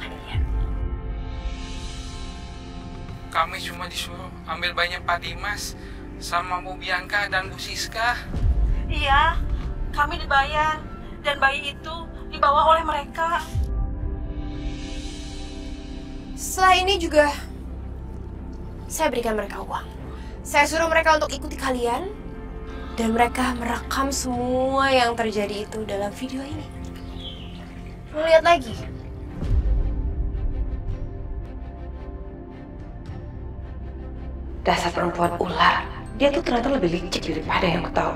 kalian. Kami cuma disuruh ambil bayinya Pak Dimas sama Bu Bianca dan Bu Siska. Iya, kami dibayar dan bayi itu dibawa oleh mereka. Setelah ini juga saya berikan mereka uang. Saya suruh mereka untuk ikuti kalian dan mereka merekam semua yang terjadi itu dalam video ini. Mau lihat lagi? Dasar perempuan ular. Dia tuh ternyata lebih licik daripada yang aku tahu.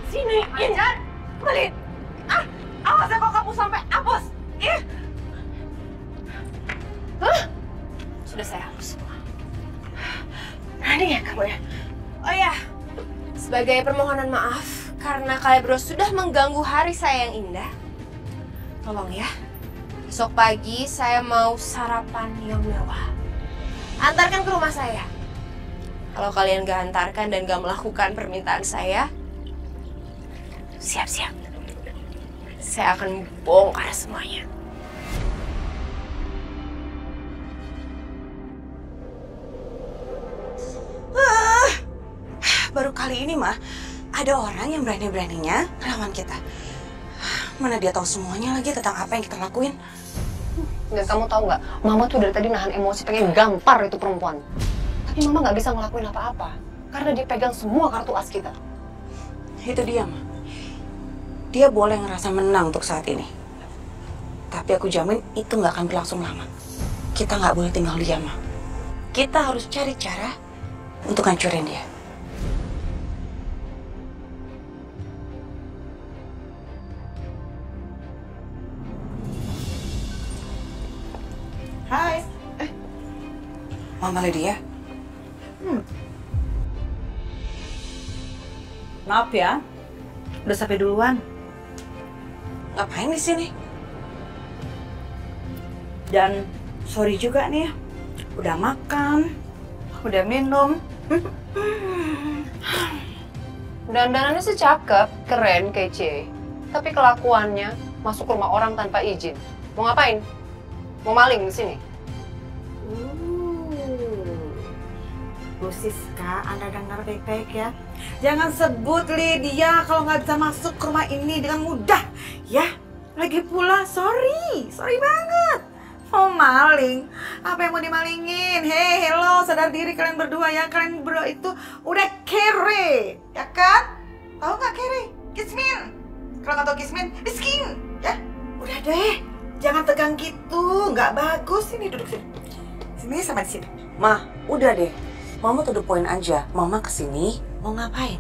Sini, Injan, balik. Awas ya kalau kamu sampai hapus. Sudah saya hapus semua. Berani ya kamu ya? Oh ya, sebagai permohonan maaf karena kalian berdua sudah mengganggu hari saya yang indah. Tolong ya, besok pagi saya mau sarapan yang mewah. Antarkan ke rumah saya. Kalau kalian gak antarkan dan gak melakukan permintaan saya, siap-siap. Saya akan bongkar semuanya. Baru kali ini mah ada orang yang berani-beraninya ngelawan kita. Mana dia tahu semuanya lagi tentang apa yang kita lakuin. Dan kamu tahu nggak, Mama tuh dari tadi nahan emosi pengen gampar itu perempuan. Tapi Mama nggak bisa ngelakuin apa-apa karena dia pegang semua kartu as kita. Itu dia mah. Dia boleh ngerasa menang untuk saat ini. Tapi aku jamin itu nggak akan berlangsung lama. Kita nggak boleh tinggal diam mah. Kita harus cari cara untuk hancurin dia. Hai. Mama Lydia. Maaf ya, udah sampai duluan. Ngapain di sini? Dan sorry juga nih, udah makan, udah minum. Dandanannya sih cakep, keren, kece. Tapi kelakuannya masuk rumah orang tanpa izin. Mau ngapain? Mau maling di sini? Bu Siska, Anda dengar baik-baik ya. Jangan sebut Lydia kalau nggak bisa masuk ke rumah ini dengan mudah, ya. Lagi pula, sorry banget. Mau maling? Apa yang mau dimalingin? Hei, hello, sadar diri kalian berdua ya. Kalian berdua itu udah kere, ya kan? Tahu nggak kere? Kismin. Kalau nggak tahu kismin, miskin, ya. Udah deh, jangan tegang gitu, nggak bagus. Ini duduk sini. Sini sama di sini. Ma, udah deh. Mama to the point aja. Mama kesini mau ngapain?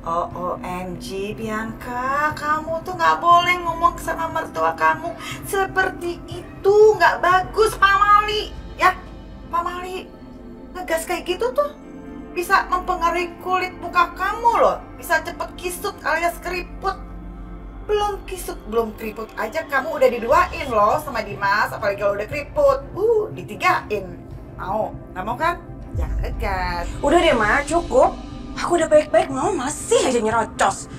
OMG, Bianca, kamu tuh nggak boleh ngomong sama mertua kamu seperti itu, nggak bagus, Pamali, ya, Pamali, ngegas kayak gitu tuh bisa mempengaruhi kulit muka kamu loh, bisa cepet kisut alias keriput. Belum kisut, belum keriput aja kamu udah diduain loh sama Dimas, apalagi kalau udah keriput, ditigain. Mau? Nggak mau kan? Jangan dekat. Udah deh, Ma, cukup. Aku udah baik-baik, Mama masih aja nyerocos.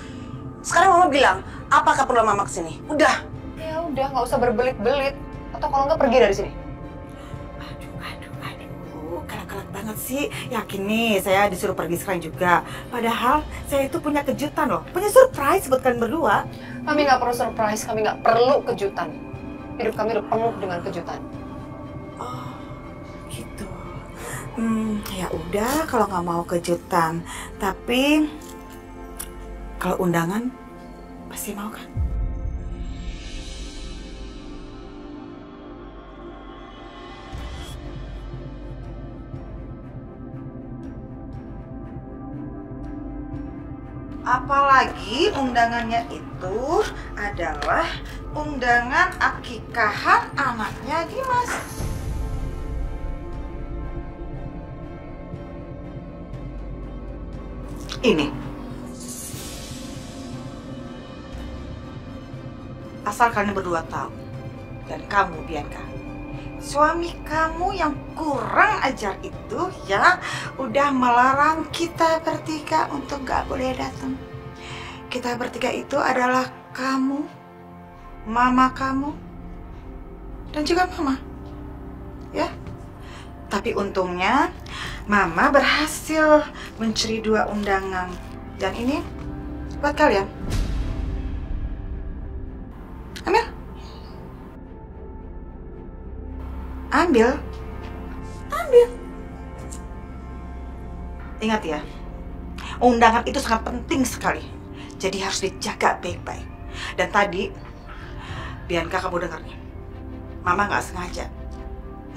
Sekarang Mama bilang, apakah perlu Mama kesini? Udah. Ya udah, nggak usah berbelit-belit. Atau kalau nggak pergi dari sini. Aduh, galak-galak banget sih. Yakin nih, saya disuruh pergi sekarang juga. Padahal saya itu punya kejutan loh, punya surprise buat kalian berdua. Kami nggak perlu surprise, kami nggak perlu kejutan. Hidup kami udah penuh dengan kejutan. Oh, gitu. Ya udah kalau nggak mau kejutan. Tapi kalau undangan pasti mau kan? Apalagi undangannya itu adalah undangan akikahan anaknya Dimas. Ini. Asal kalian berdua tahu, dan kamu Bianca, suami kamu yang kurang ajar itu ya udah melarang kita bertiga untuk gak boleh datang. Kita bertiga itu adalah kamu, mama kamu, dan juga mama. Ya. Tapi untungnya mama berhasil mencuri 2 undangan. Dan ini buat kalian. Ambil. Ambil. Ambil. Ingat ya, undangan itu sangat penting sekali. Jadi harus dijaga baik-baik. Dan tadi, Bianca, kamu dengar nih. Mama nggak sengaja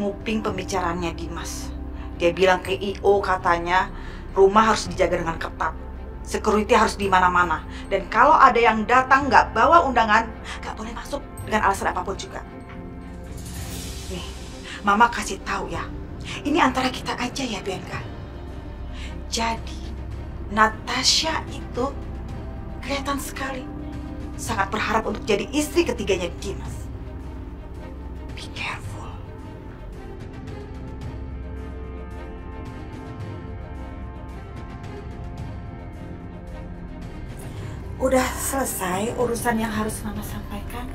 nguping pembicaraannya Dimas. Dia bilang ke I.O. katanya rumah harus dijaga dengan ketat. Security harus di mana-mana. Dan kalau ada yang datang nggak bawa undangan, nggak boleh masuk dengan alasan apapun juga. Nih, Mama kasih tahu ya. Ini antara kita aja ya, Bianca. Jadi, Natasha itu kelihatan sekali sangat berharap untuk jadi istri ketiganya Dimas. Be careful. Udah selesai urusan yang harus Mama sampaikan.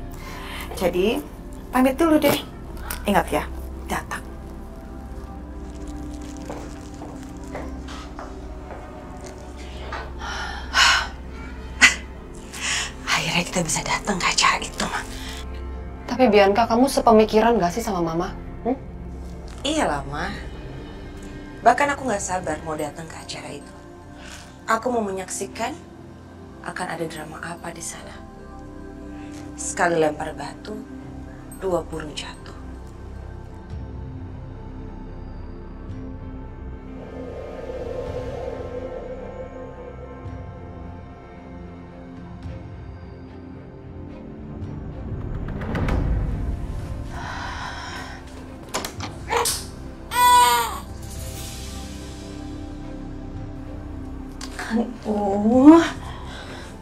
Jadi, pamit dulu deh. Ingat ya, datang. Akhirnya kita bisa datang ke acara itu, Ma. Tapi Bianca, kamu sepemikiran gak sih sama Mama? Iyalah, Ma. Bahkan aku nggak sabar mau datang ke acara itu. Aku mau menyaksikan akan ada drama apa di sana. Sekali lempar batu, 2 burung jatuh.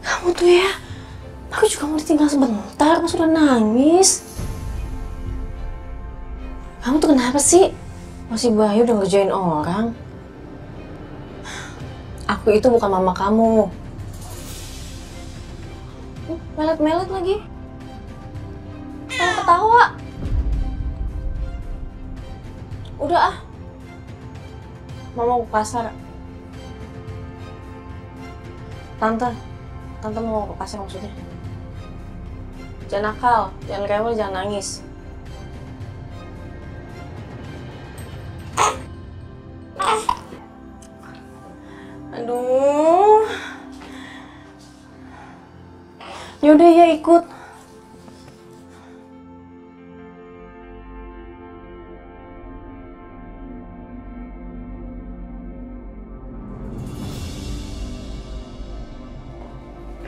Kamu tuh ya, aku juga mau ditinggal sebentar, kamu sudah nangis. Kamu tuh kenapa sih? Masih Bayu udah ngerjain orang. Aku itu bukan mama kamu. Melet-melet lagi. Kamu ketawa. Udah ah. Mama mau ke pasar. Tante mau ke pasar maksudnya. Jangan nakal, jangan rewel, jangan nangis. Aduh. Yaudah ya ikut.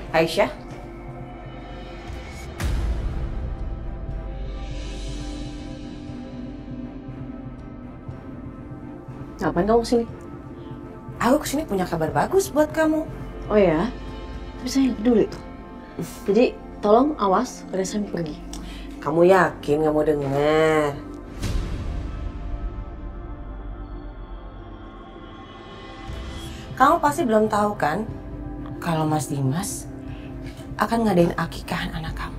Aisyah? Ngapain kamu kesini? Aku kesini punya kabar bagus buat kamu. Oh ya? Tapi saya nggak peduli tuh. Jadi tolong awas pada saya mau pergi. Kamu yakin gak mau denger? Kamu pasti belum tahu kan kalau Mas Dimas akan ngadain akikahan anak kamu.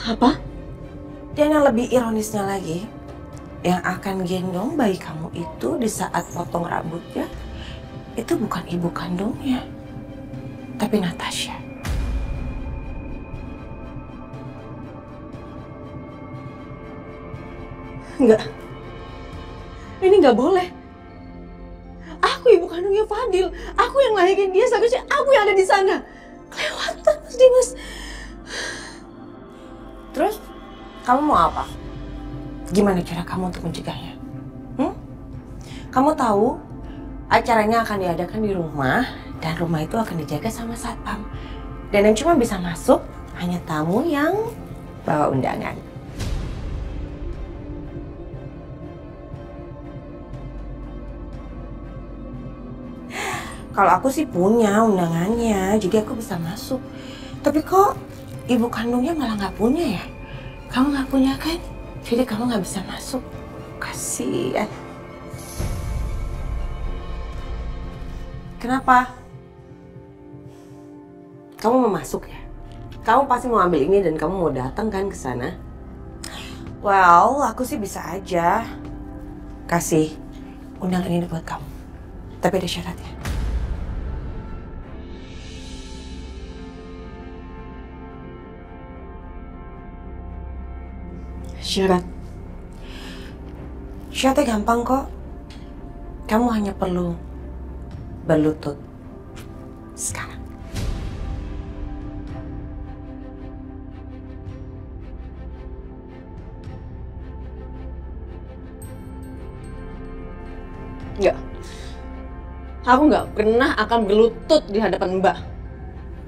Apa? Dan yang lebih ironisnya lagi, yang akan gendong bayi kamu itu di saat potong rambutnya, itu bukan ibu kandungnya, tapi Natasha. Enggak. Ini nggak boleh. Aku ibu kandungnya Fadil. Aku yang lahirin dia, seharusnya aku yang ada di sana. Kelewatan, Mas Dimas. Terus, kamu mau apa? Gimana cara kamu untuk mencegahnya? Kamu tahu, acaranya akan diadakan di rumah, dan rumah itu akan dijaga sama satpam. Dan yang cuma bisa masuk, hanya tamu yang bawa undangan. Kalau aku sih punya undangannya, jadi aku bisa masuk. Tapi kok ibu kandungnya malah nggak punya ya? Kamu nggak punya kan? Jadi kamu nggak bisa masuk. Kasian. Kenapa? Kamu mau masuk ya? Kamu pasti mau ambil ini dan kamu mau datang kan ke sana? Well, aku sih bisa aja kasih undangan ini buat kamu. Tapi ada syaratnya. Syaratnya gampang kok. Kamu hanya perlu berlutut sekarang. Enggak. Aku nggak pernah akan berlutut di hadapan Mbak.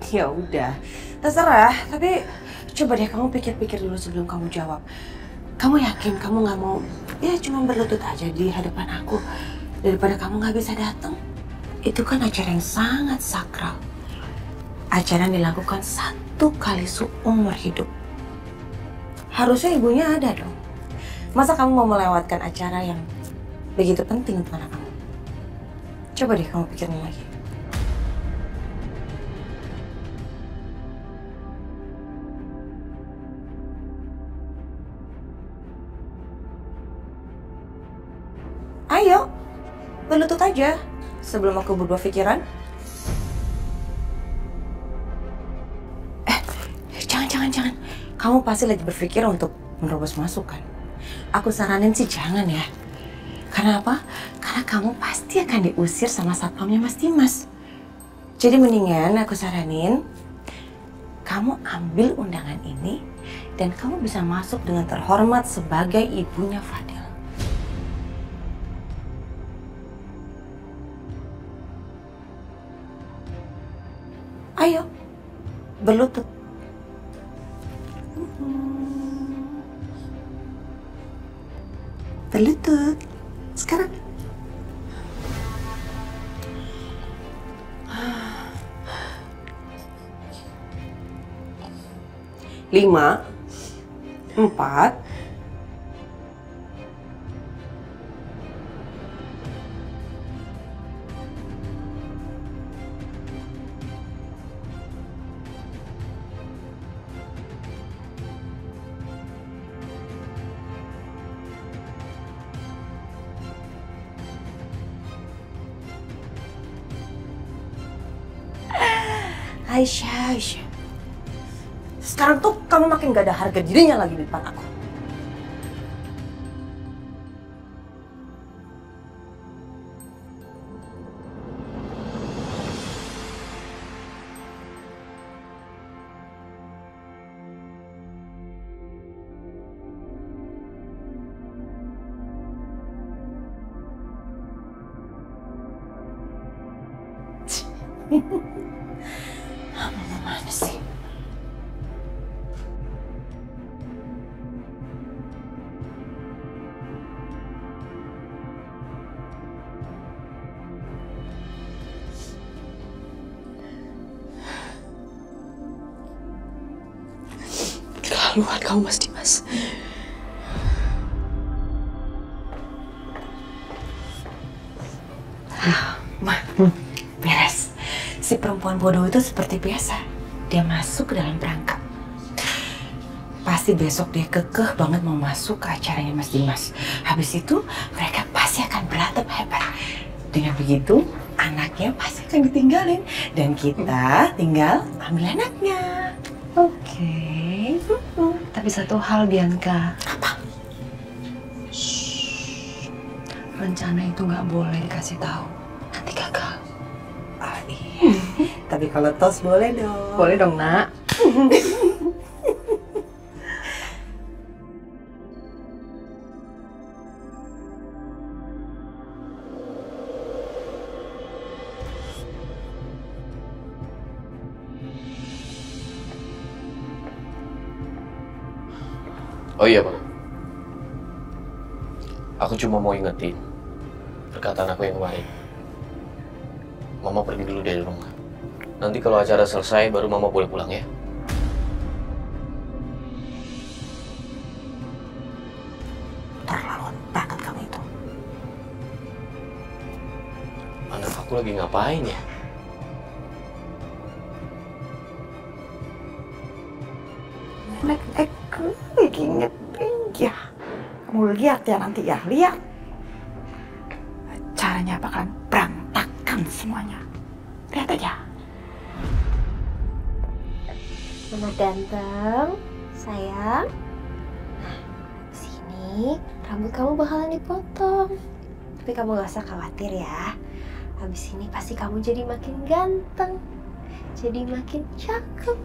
Ya udah, terserah. Tapi coba deh kamu pikir-pikir dulu sebelum kamu jawab. Kamu yakin kamu nggak mau ya cuma berlutut aja di hadapan aku daripada kamu nggak bisa datang? Itu kan acara yang sangat sakral. Acara yang dilakukan 1 kali seumur hidup. Harusnya ibunya ada dong. Masa kamu mau melewatkan acara yang begitu penting untuk anak kamu? Coba deh kamu pikirin lagi. Ayo, berlutut aja sebelum aku berubah pikiran. Jangan. Kamu pasti lagi berpikir untuk menerobos masuk kan? Aku saranin sih jangan ya. Karena apa? Karena kamu pasti akan diusir sama satpamnya Mas Dimas. Jadi mendingan aku saranin kamu ambil undangan ini dan kamu bisa masuk dengan terhormat sebagai ibunya Fadil. Ayo, berlutut. Berlutut. Sekarang. Lima, 4, Aisyah. Sekarang tuh kamu makin gak ada harga dirinya lagi di depan aku. Mama mana sih? Keluar kamu Mas Dimas. Beres. Si perempuan bodoh itu seperti biasa. Dia masuk ke dalam perangkap. Pasti besok dia kekeh banget mau masuk ke acaranya Mas Dimas. Habis itu mereka pasti akan berantem hebat. Dengan begitu anaknya pasti akan ditinggalin. Dan kita tinggal ambil anaknya. Oke. Tapi satu hal Bianca. Apa? Rencana itu nggak boleh dikasih tahu. Nanti gagal. Ah iya. Tapi kalau tos boleh dong. Boleh dong, Nak. Oh iya Bang, aku cuma mau ingetin perkataan aku yang kemarin. Mama pergi dulu dari rumah. Nanti kalau acara selesai baru Mama boleh pulang ya. Terlaluan banget kamu itu. Anak aku lagi ngapain ya? Nek aku lagi nyeting ya. Kamu lihat ya nanti ya, lihat. Caranya bakalan berantakan semuanya. Lihat aja. Mama ganteng, sayang. Nah, sini rambut kamu bakalan dipotong. Tapi kamu gak usah khawatir ya. Habis ini pasti kamu jadi makin ganteng. Jadi makin cakep.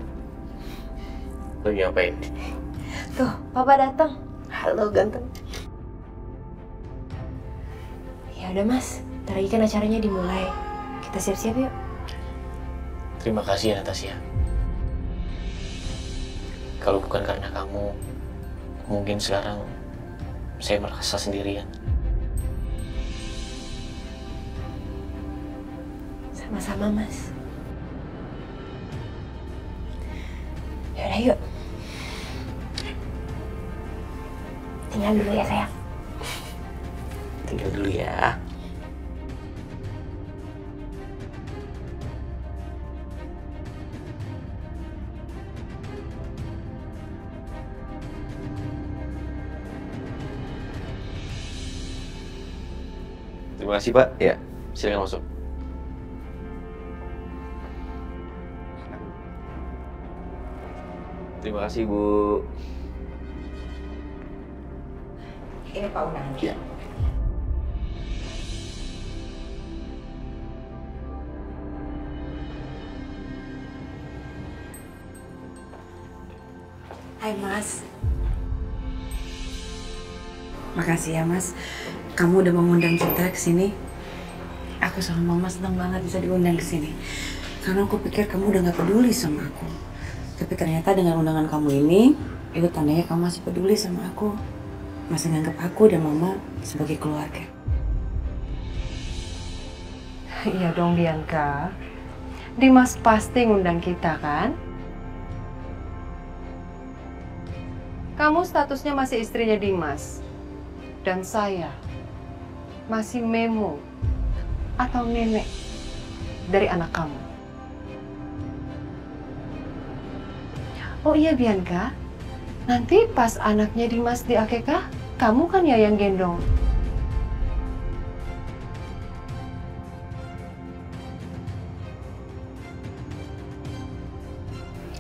Lagi ngapain? Tuh, Papa datang. Halo ganteng. Ya udah Mas, ntar lagi kan acaranya dimulai. Kita siap-siap yuk. Terima kasih ya Natasha. Kalau bukan karena kamu, mungkin sekarang saya merasa sendirian. Sama-sama Mas. Yaudah yuk. Tinggal dulu ya sayang. Tinggal dulu ya. Terima kasih Pak. Ya, silakan masuk. Terima kasih Bu. Ini Pak undangannya. Ya. Hai Mas. Makasih ya Mas. Kamu udah mengundang kita ke sini. Aku sama Mama senang banget bisa diundang ke sini. Karena aku pikir kamu udah gak peduli sama aku. Tapi ternyata dengan undangan kamu ini, itu tandanya kamu masih peduli sama aku. Masih nganggap aku dan Mama sebagai keluarga. Iya dong Bianca. Dimas pasti ngundang kita kan? Kamu statusnya masih istrinya Dimas. Dan saya masih memo atau nenek dari anak kamu. Oh iya Bianca, nanti pas anaknya Dimas di akekah, kamu kan ya yang gendong.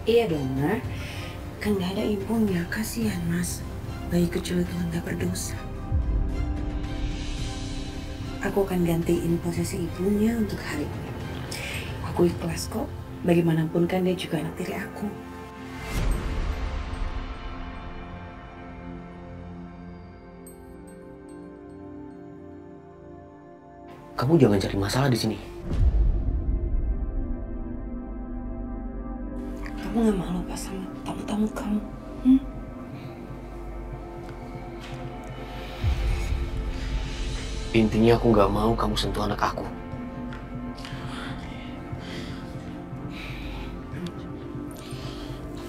Iya dong, Mar. Kan gak ada ibunya, kasihan Mas. Bayi kecil itu gak berdosa. Aku akan gantiin posisi ibunya untuk hari ini. Aku ikhlas kok. Bagaimanapun kan dia juga anak tiri aku. Kamu jangan cari masalah di sini. Kamu gak malu pas sama tamu-tamu kamu? Intinya aku gak mau kamu sentuh anak aku.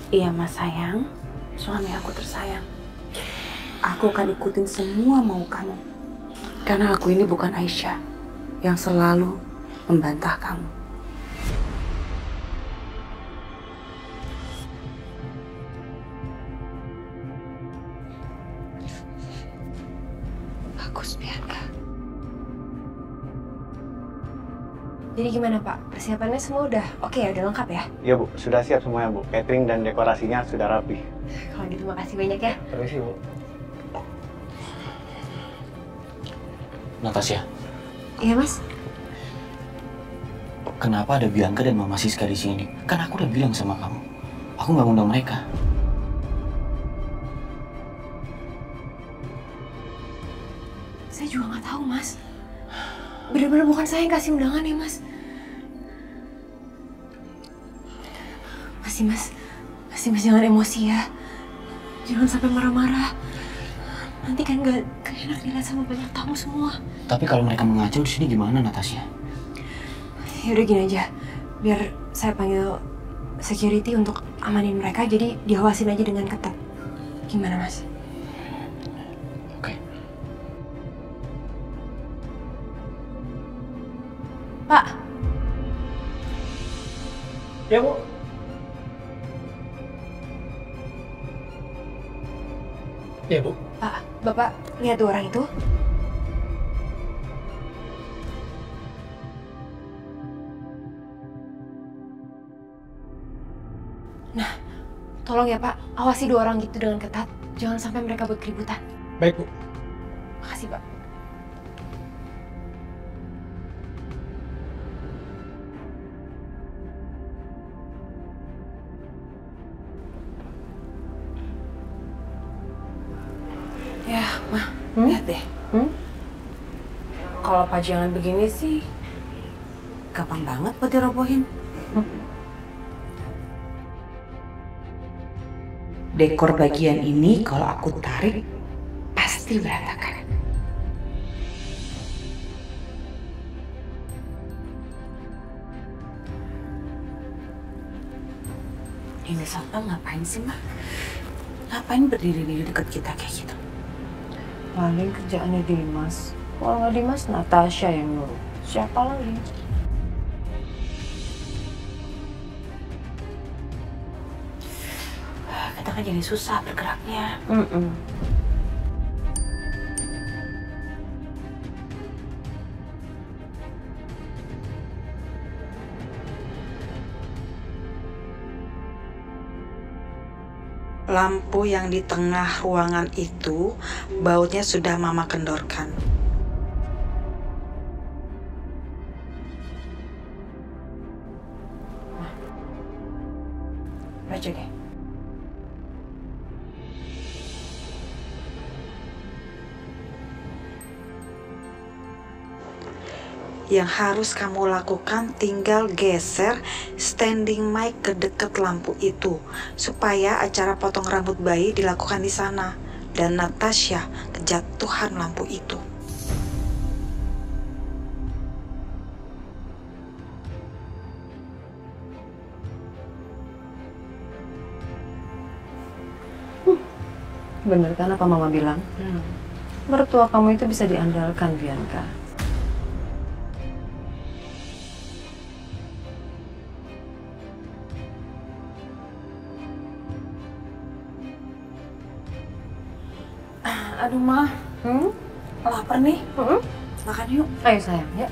Iya Mas sayang, suami aku tersayang. Aku akan ikutin semua mau kamu. Karena aku ini bukan Aisyah yang selalu membantah kamu. Bagus Bianca. Jadi gimana Pak? Persiapannya semua udah oke ya? Udah lengkap ya? Iya Bu, sudah siap semuanya Bu. Catering dan dekorasinya sudah rapi. Kalau gitu makasih banyak ya. Permisi Bu. Natasha, Iya Mas? kenapa ada Bianca dan Mama Siska di sini? Kan aku udah bilang sama kamu, aku nggak ngundang mereka. Saya juga nggak tahu Mas. Bener-bener bukan saya yang kasih undangan ya Mas. Masih Mas jangan emosi ya. Jangan sampai marah-marah. Nanti kan gak enak dilihat sama banyak tamu semua. Tapi kalau mereka mengacau di sini gimana, Natasha? Yaudah gini aja, biar saya panggil security untuk amanin mereka, jadi diawasin aja dengan ketat. Gimana, Mas? Oke. Pak. Ya, Bu. Ya, Bu. Pak, Bapak lihat tuh orang itu? Nah, tolong ya Pak, awasi 2 orang gitu dengan ketat. Jangan sampai mereka buat keributan. Baik, Bu. Makasih, Pak. Ya, Ma, lihat deh. Kalau pajangan begini sih, gampang banget buat dirobohin. Dekor bagian ini kalau aku tarik, pasti berantakan. Ini satpam ngapain sih, Ma? Ngapain berdiri di dekat kita kayak gitu? Paling kerjaannya Dimas. Kalau nggak Dimas, Natasha yang nyuruh. Siapa lagi? Kita kan jadi susah bergeraknya. Lampu yang di tengah ruangan itu, bautnya sudah Mama kendorkan. Baca deh. Yang harus kamu lakukan tinggal geser standing mic ke dekat lampu itu supaya acara potong rambut bayi dilakukan di sana dan Natasha kejatuhan lampu itu. Bener kan apa Mama bilang? Mertua kamu itu bisa diandalkan, Bianca. Aduh, Ma. Lapar nih. Makan yuk. Ayo sayang, ya.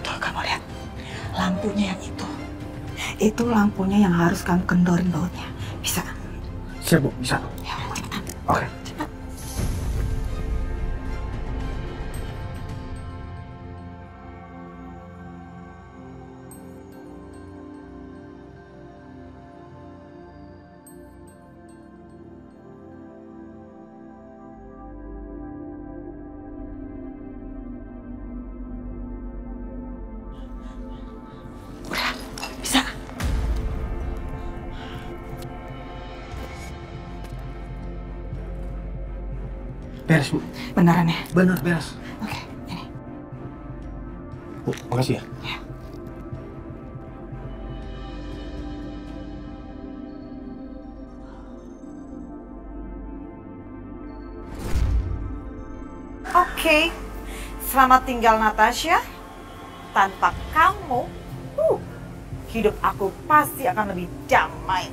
Tuh, kamu lihat. Lampunya yang itu. Itu lampunya yang harus kamu kendorin bautnya. Bisa? Siap, Bu. Bisa. Ya, cepetan. Oke. Cepat. Bisa. Beres, Bu. Beneran ya? Benar, beres. Oke, ini. Bu, makasih ya. Ya. Oke, selamat tinggal Natasha. Tanpa kamu, hidup aku pasti akan lebih damai.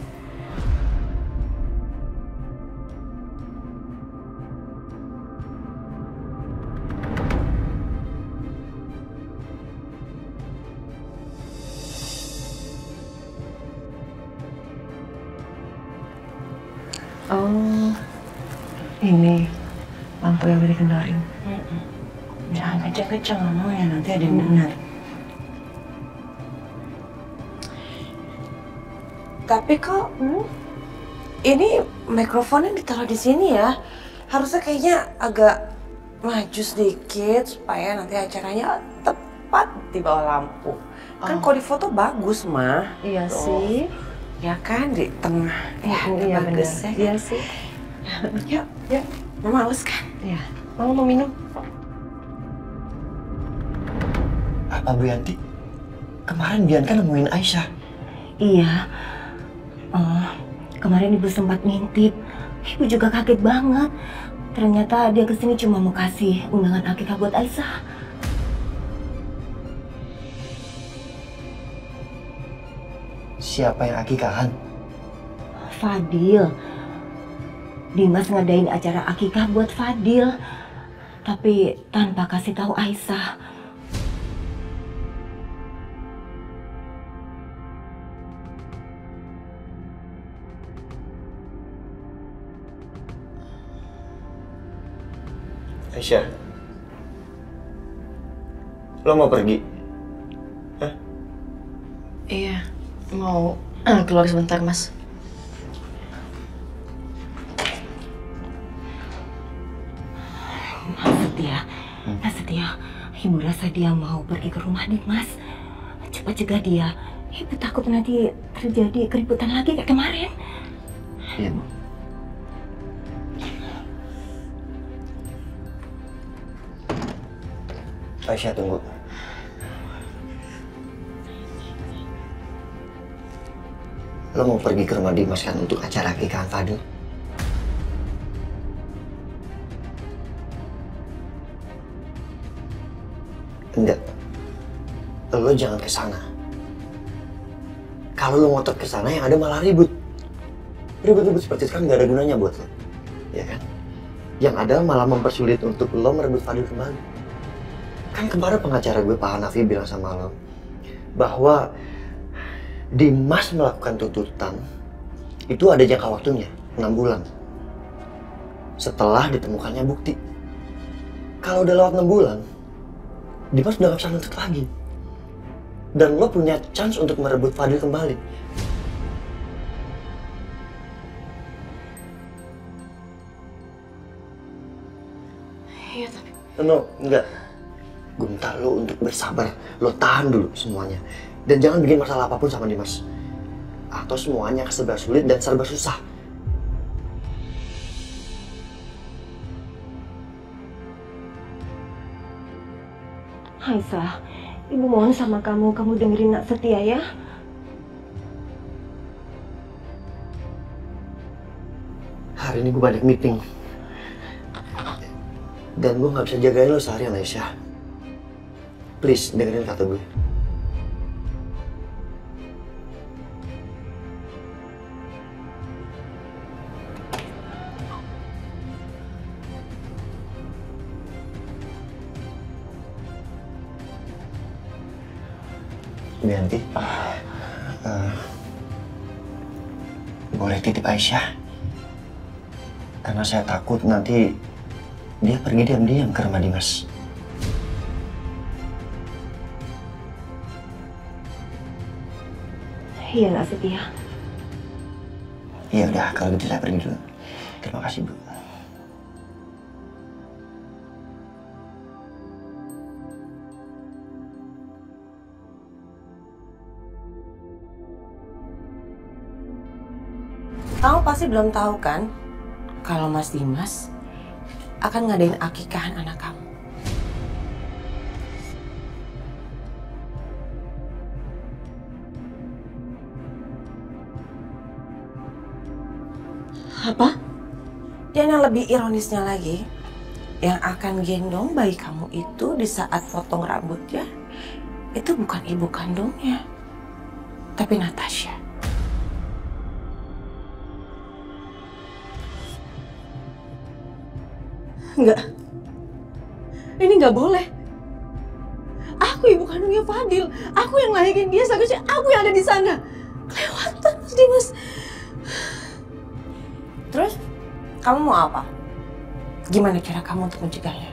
Oh, ini lampu yang udah dikendarin. Jangan kenceng-kenceng ngomongnya, nanti ada yang dengar. Tapi kok ini mikrofonnya ditaruh di sini ya? Harusnya kayaknya agak maju sedikit supaya nanti acaranya tepat di bawah lampu. Kan kalau di foto bagus, mah. Iya Tuh. sih. Ya kan di tengah. Iya benar. Bagus ya. Iya sih. Yuk, yuk. Mama haus kan? Iya. Mama mau minum? Apa Bu Yanti? Kemarin Bianca nemuin Aisyah. Iya. Kemarin ibu sempat ngintip. Ibu juga kaget banget. Ternyata dia kesini cuma mau kasih undangan akikah buat Aisyah. Siapa yang akikahan? Fadil. Dimas ngadain acara akikah buat Fadil. Tapi tanpa kasih tahu Aisyah. Aisyah, lo mau pergi? Hah? Iya, mau keluar sebentar, Mas. Setia, Ibu rasa dia mau pergi ke rumah Dimas. Cepat cegah dia. Ibu takut nanti terjadi keributan lagi kayak kemarin. Iya, Bu. Aisyah, tunggu. Lo mau pergi ke rumah Dimas kan untuk acara pernikahan Fadil? Enggak. Lo jangan ke sana. Kalau lo ngotot ke sana yang ada malah ribut. Ribut-ribut seperti itu kan gak ada gunanya buat lo. Ya kan? Yang ada malah mempersulit untuk lo merebut Fadil kembali. Kan kemarin pengacara gue Pak Hanafi bilang sama lo bahwa Dimas melakukan tuntutan itu ada jangka waktunya 6 bulan setelah ditemukannya bukti. Kalau udah lewat 6 bulan, Dimas udah gak bisa nuntut lagi. Dan lo punya chance untuk merebut Fadil kembali. Iya, tapi... No, enggak. Gue minta lo untuk bersabar. Lo tahan dulu semuanya. Dan jangan bikin masalah apapun sama Dimas. Atau semuanya serba sulit dan serba susah. Aisyah, Ibu mohon sama kamu dengerin Nak Setia ya. Hari ini gue banyak meeting. Dan gue gak bisa jagain lo seharian, Aisyah. Please, dengerin kata gue. Bianti, boleh titip Aisyah? Karena saya takut nanti dia pergi diam-diam ke rumah Dimas. Iya Nak Setia. Iya udah, kalau gitu saya pergi dulu. Terima kasih, Bu. Kamu pasti belum tahu kan kalau Mas Dimas akan ngadain akikahan anak kamu. Apa? Dan yang lebih ironisnya lagi, yang akan gendong bayi kamu itu di saat potong rambutnya, itu bukan ibu kandungnya, tapi Natasha. Enggak. Ini nggak boleh. Aku ibu kandungnya Fadil. Aku yang lahirin dia, seharusnya aku yang ada di sana. Kelewatan Mas Dimas. Terus, kamu mau apa? Gimana cara kamu untuk mencegahnya?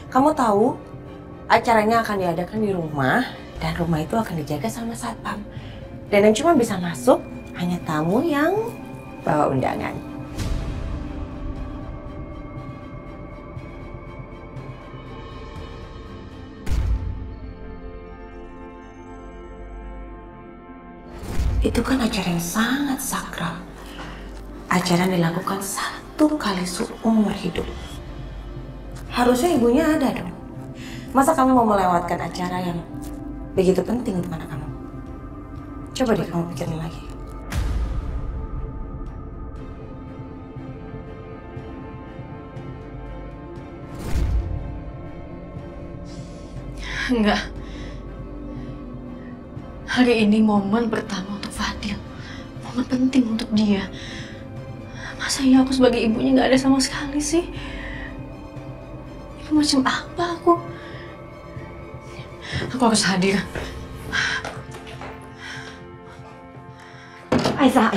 Kamu tahu, acaranya akan diadakan di rumah, dan rumah itu akan dijaga sama satpam. Dan yang cuma bisa masuk hanya tamu yang bawa undangan. Itu kan acara yang sangat sakral. Acara yang dilakukan 1 kali seumur hidup. Harusnya ibunya ada dong. Masa kamu mau melewatkan acara yang begitu penting untuk anak kamu? Coba deh kamu pikirin lagi. Enggak. Hari ini momen pertama untuk Fadil. Momen penting untuk dia. Masa iya aku sebagai ibunya nggak ada sama sekali sih? Ibu macam apa aku? Aku harus hadir. Aisyah,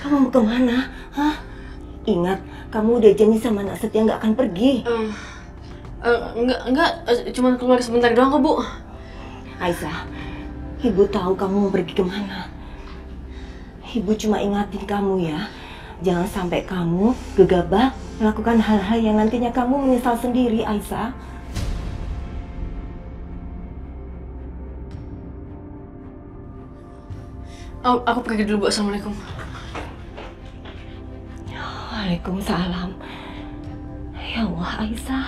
kamu mau kemana? Hah? Ingat, kamu udah janji sama Nak Setia nggak akan pergi. Enggak, cuma keluar sebentar doang kok, Bu. Aisyah, Ibu tahu kamu mau pergi kemana. Ibu cuma ingatin kamu ya, jangan sampai kamu gegabah melakukan hal-hal yang nantinya kamu menyesal sendiri, Aisyah. Aku pergi dulu, Bu. Assalamualaikum. Waalaikumsalam. Ya Allah, Aisyah.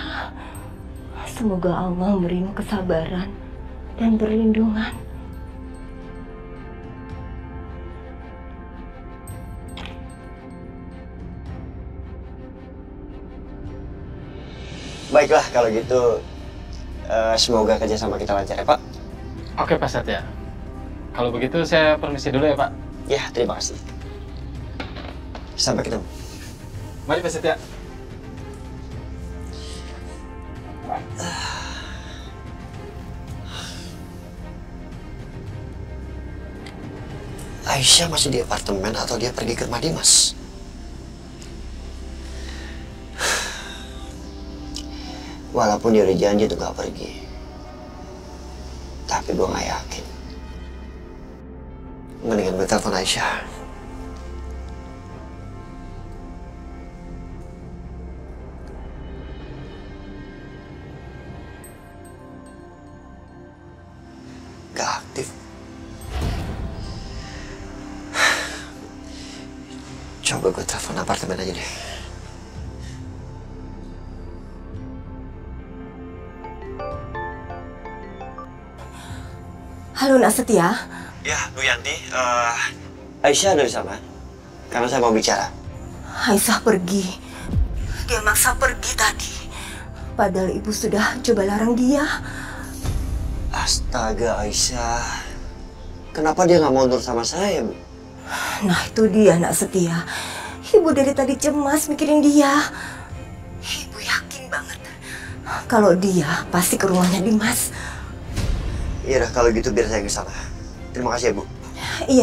Semoga Allah memberimu kesabaran dan perlindungan. Baiklah kalau gitu, semoga kerjasama kita lancar ya Pak. Oke Pak Setia. Kalau begitu saya permisi dulu ya Pak. Ya, terima kasih. Sampai ketemu. Mari Pak Setia. Aisyah masih di apartemen atau dia pergi ke rumah Dimas? Walaupun dia udah janji tuh gak pergi, tapi gue gak yakin. Mendingan gue telepon Aisyah. Gak aktif. Coba gue telepon apartemen aja deh. Halo Nak Setia. Ya, Bu Yanti, Aisyah ada di sana. Karena saya mau bicara. Aisyah pergi. Dia maksa pergi tadi. Padahal ibu sudah coba larang dia. Astaga Aisyah. Kenapa dia nggak mau nurut sama saya, Bu? Nah itu dia Nak Setia. Ibu dari tadi cemas mikirin dia. Ibu yakin banget kalau dia pasti ke rumahnya Dimas. Iya dah, kalau gitu biar saya ke sana. Terima kasih ya, Bu. Iya.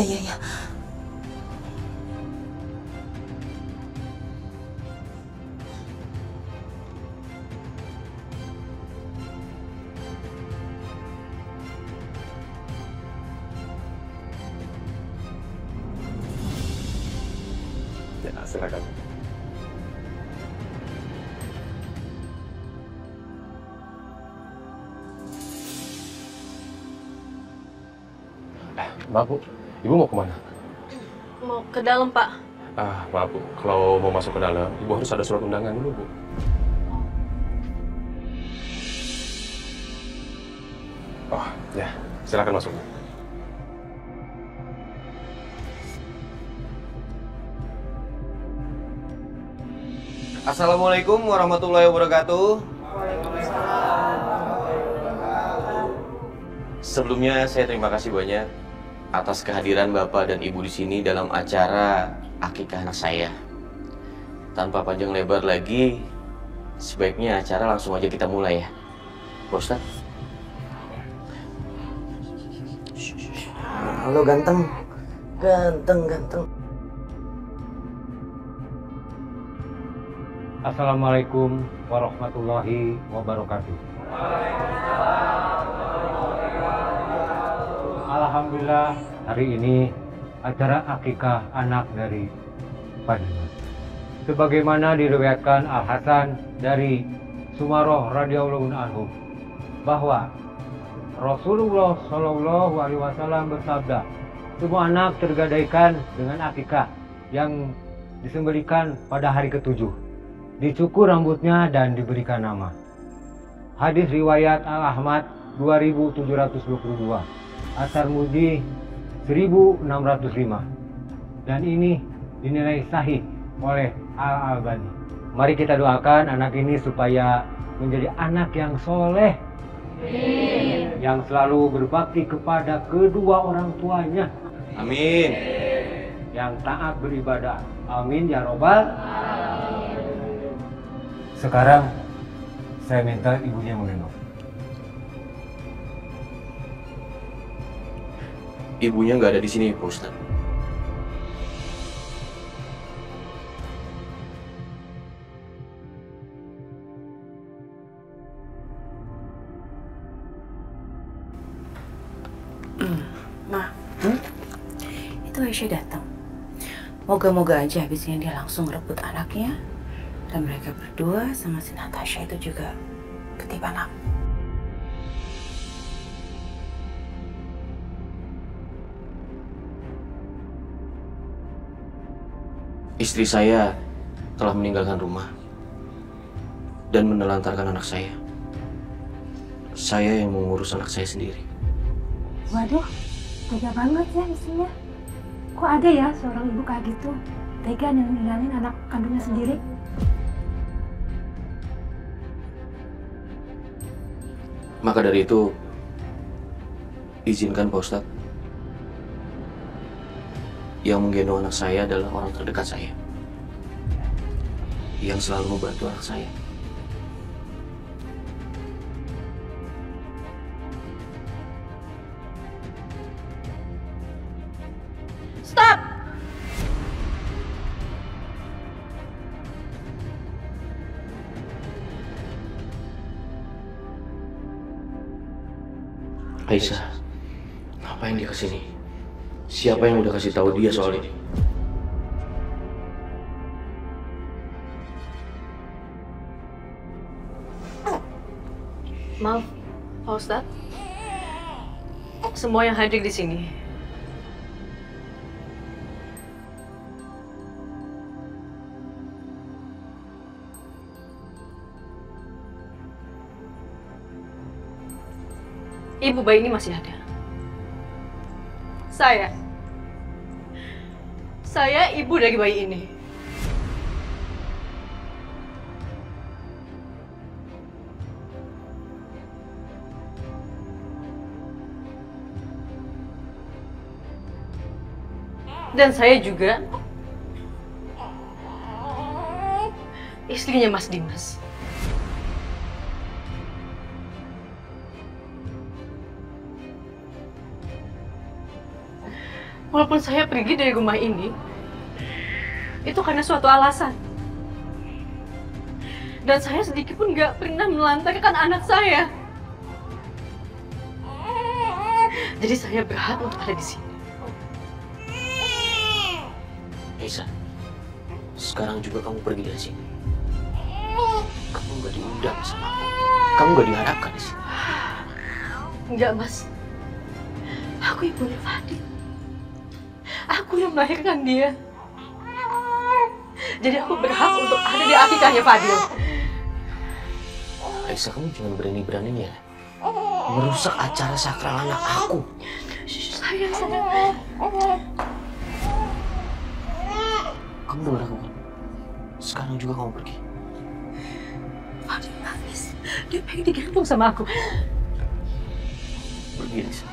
Ya, silakan. Maaf Bu, Ibu mau kemana? Mau ke dalam, Pak. Maaf Bu, kalau mau masuk ke dalam, Ibu harus ada surat undangan dulu Bu. Oh, ya, silakan masuk. Assalamualaikum warahmatullahi wabarakatuh. Sebelumnya saya terima kasih banyak atas kehadiran Bapak dan Ibu di sini dalam acara akikah anak saya. Tanpa panjang lebar lagi, sebaiknya acara langsung aja kita mulai ya, Pak Ustadz. Halo ganteng. Ganteng. Assalamualaikum warahmatullahi wabarakatuh. Alhamdulillah, hari ini acara akikah anak dari Pak Dimas. Sebagaimana diriwayatkan Al Hasan dari Sumaroh radhiyallahu anhu bahwa Rasulullah Shallallahu alaihi wasallam bersabda, semua anak tergadaikan dengan akikah yang disembelikan pada hari ke-7. Dicukur rambutnya dan diberikan nama. Hadis riwayat Al-Ahmad 2722, At-Tirmidzi 1605. Dan ini dinilai sahih oleh Al-Albani. Mari kita doakan anak ini supaya menjadi anak yang soleh, yang selalu berbakti kepada kedua orang tuanya. Amin. Yang taat beribadah. Amin ya robbal. Sekarang saya minta ibunya mengendong. Ibunya nggak ada di sini, Pak Ustadz. Itu Aisyah datang. Moga-moga aja habis ini dia langsung rebut anaknya. Dan mereka berdua sama si Natasha itu juga ketiban aku. Istri saya telah meninggalkan rumah dan menelantarkan anak saya. Saya yang mengurus anak saya sendiri. Waduh, tega banget ya istrinya. Kok ada ya seorang ibu kayak gitu, tega dan ninggalin anak kandungnya sendiri? Maka dari itu, izinkan Pak Ustadz, yang menggendong anak saya adalah orang terdekat saya, yang selalu membantu anak saya. Stop! Aisyah, ngapain dia kesini? Siapa yang udah kasih tahu dia soal ini? Maaf, Pak Ustadz. Semua yang hadir di sini. Ibu bayi ini masih ada. Saya ibu dari bayi ini. Dan saya juga istrinya Mas Dimas. Walaupun saya pergi dari rumah ini, itu karena suatu alasan. Dan saya sedikit pun gak pernah menelantarkan anak saya. Jadi saya berhak untuk ada di sini. Aisyah, sekarang juga kamu pergi dari sini. Kamu gak diundang sama aku. Kamu gak diharapkan di sini. Enggak, Mas. Aku ibunya Fadil. Aku yang melahirkan dia. Jadi aku berhak untuk ada di akikahnya Fadil. Aisyah, kamu jangan berani-beraninya merusak acara sakral anak aku. Sayang. Kamu dengar aku kan? Sekarang juga kamu pergi. Fadil nangis. Dia pengen digendong sama aku. Pergi dari sini.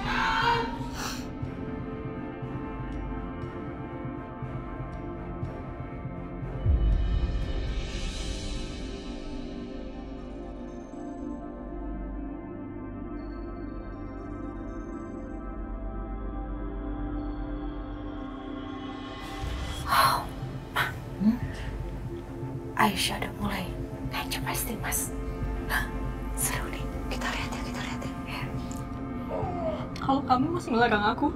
Aisyah udah mulai ngancam pasti Mas. Nah, seru nih. Kita lihat ya. Kalau kamu masih melarang aku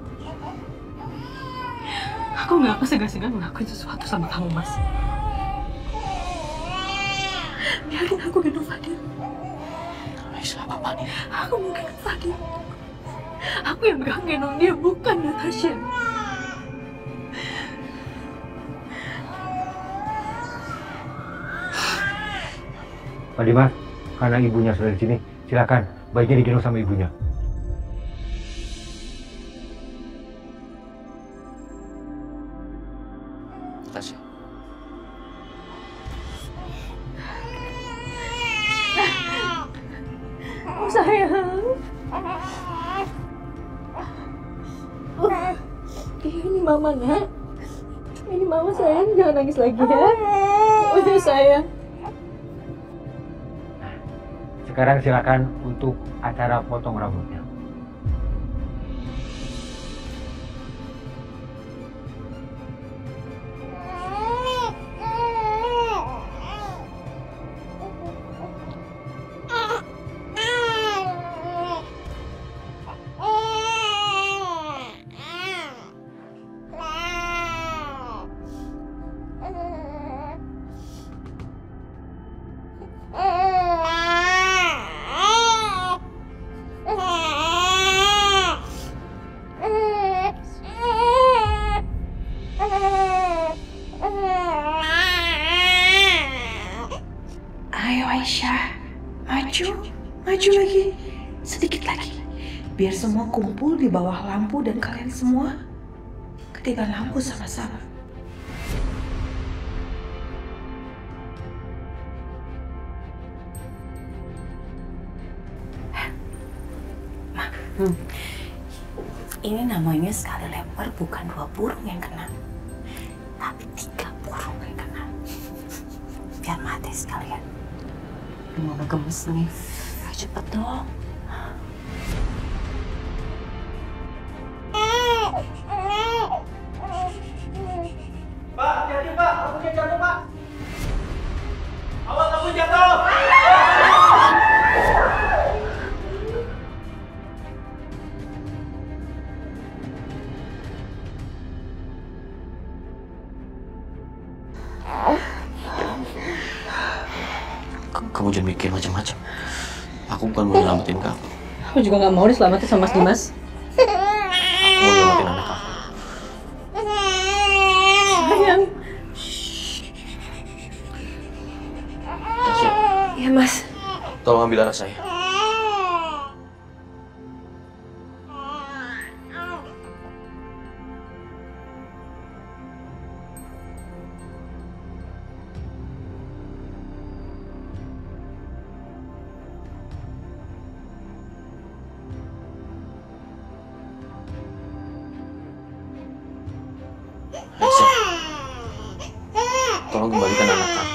nggak akan segan-segan ngelakuin sesuatu sama kamu, Mas. Biarin aku gendong Fadil. Aisyah, apa nih? Aku mau gendong Fadil. Aku yang berhak gendong dia, bukan Natasha. Pak Dimas, karena ibunya sudah di sini, silakan bayinya digendong sama ibunya. Terima kasih. Oh sayang. Ini mama nak. Ini mama sayang, jangan nangis lagi ya. Udah sayang. Sekarang silakan untuk acara potong rambutnya. Ayo Aisyah, maju lagi, sedikit lagi. Biar semua kumpul di bawah lampu dan kalian semua ketiban lampu sama-sama. Ini namanya sekali lempar bukan 2 burung yang kena, tapi 3 burung yang kena. Biar mati sekalian. Gimana gemes nih? Cepet dong. Pak, hati-hati Pak, lampunya jatuh Pak. Awas lampu jatuh. Kamu jangan mikir macam-macam. Aku bukan mau nyelamatin kamu. Aku juga nggak mau diselamatin sama Mas Dimas. Aku mau nyelamatin anak aku. Sayang. Tasya, Iya Mas. tolong ambil anak saya. Tasya, tolong kembalikan anak kamu.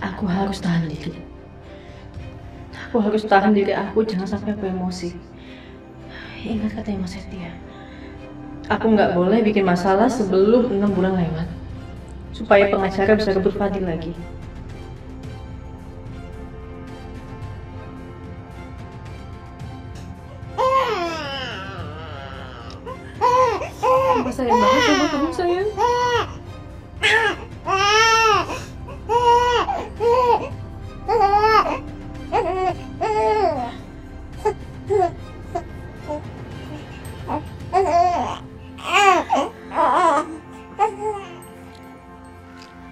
Aku harus tahan diri. Aku harus tahan diri aku, jangan sampai aku emosi. Ingat katanya Mas Setia. Aku nggak boleh bikin masalah sebelum 6 bulan lewat. Supaya pengacara bisa rebut Fadil lagi. Aku sayang banget sama kamu sayang.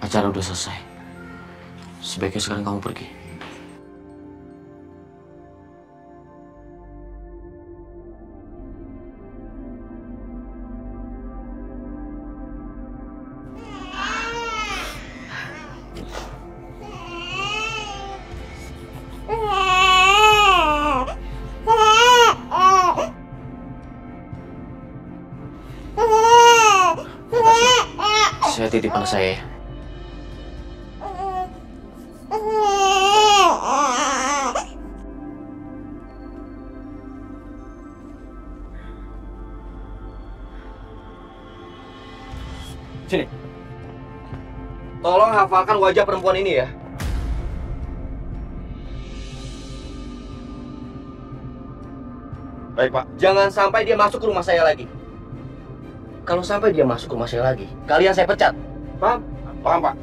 Acara udah selesai. Sebaiknya sekarang kamu pergi. Saya titip anak saya ya. Sini. Tolong hafalkan wajah perempuan ini ya. Baik, Pak. Jangan sampai dia masuk ke rumah saya lagi. Kalau sampai dia masuk ke rumah saya lagi, kalian saya pecat. Paham? Paham, Pak.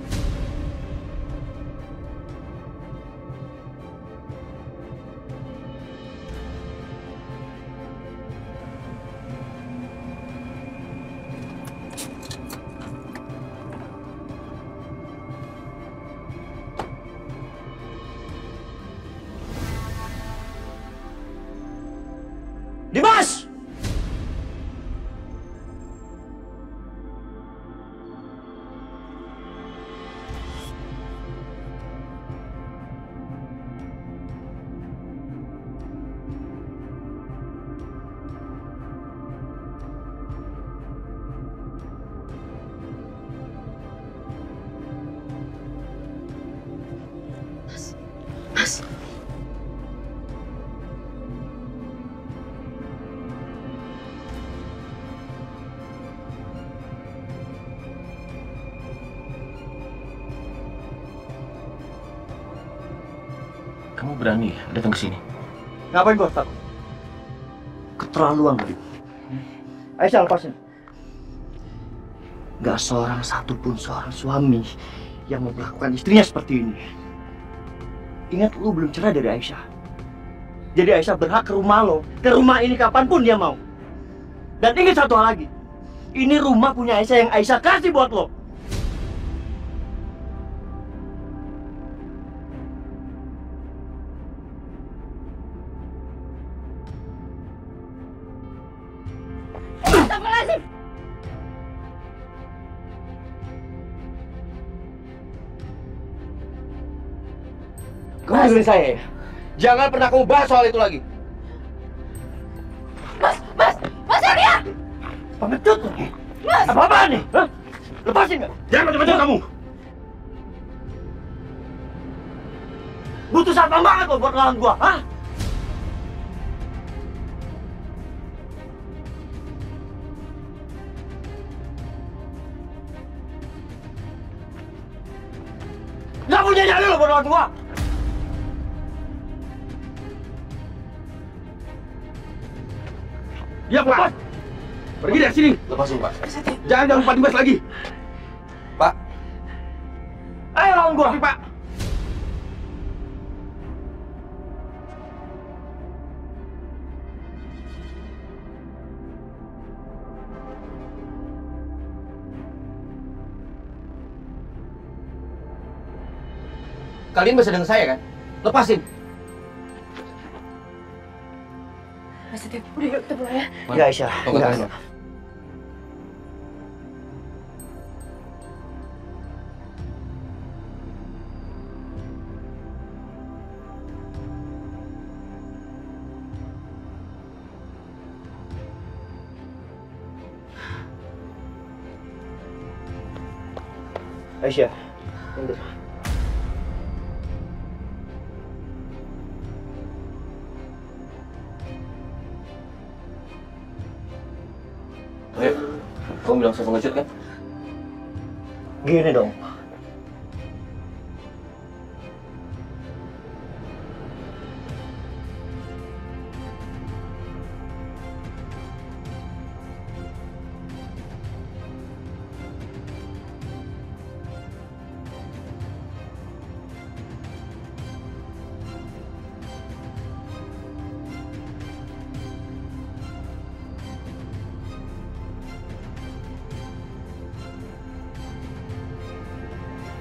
Kamu berani ya datang ke sini? Ngapain gua takut? Keterlaluan tadi. Aisyah, lepasin. Gak seorang satupun seorang suami yang memperlakukan istrinya seperti ini. Ingat, lu belum cerai dari Aisyah. Jadi Aisyah berhak ke rumah lo, ke rumah ini kapanpun dia mau. Dan ingat satu hal lagi, ini rumah punya Aisyah yang Aisyah kasih buat lo. Astagfirullahaladzim. Kamu dengerin saya ya? Jangan pernah kamu bahas soal itu lagi. Mas Arya! Pengecut lo. Apa-apaan nih? Hah? Lepasin nggak? Jangan macam-macam kamu. Butuh satpam banget lo buat lawan gua, hah? Nggak punya nyali lo buat lawan gua. Ya, Pak. Pergi dari sini. Lepasin, Pak. Jangan ganggu Pak Dimas lagi. Pak. Ayo lawan gua, Pak. Kalian bisa dengar saya kan? Lepasin. Mas Setio, udah yuk kita pulang ya. Ya, Aisyah. Enggak. Aisyah, mundur. Ayo, kamu bilang saya pengecut kan? Gini dong.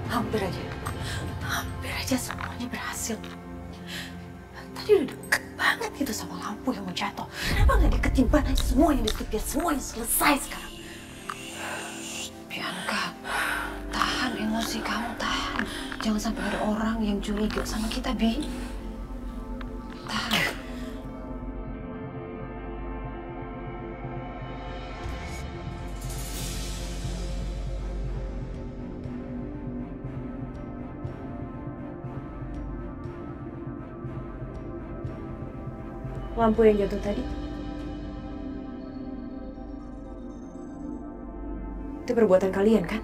Hampir aja semuanya berhasil. Tadi udah deket banget gitu sama lampu yang mau jatuh. Kenapa nggak deketin banget semua yang deket biar semuanya selesai sekarang? Bianca, tahan emosi kamu, tahan. Jangan sampai ada orang yang curiga sama kita, Bi. Tahan. Lampu yang jatuh tadi itu perbuatan kalian kan?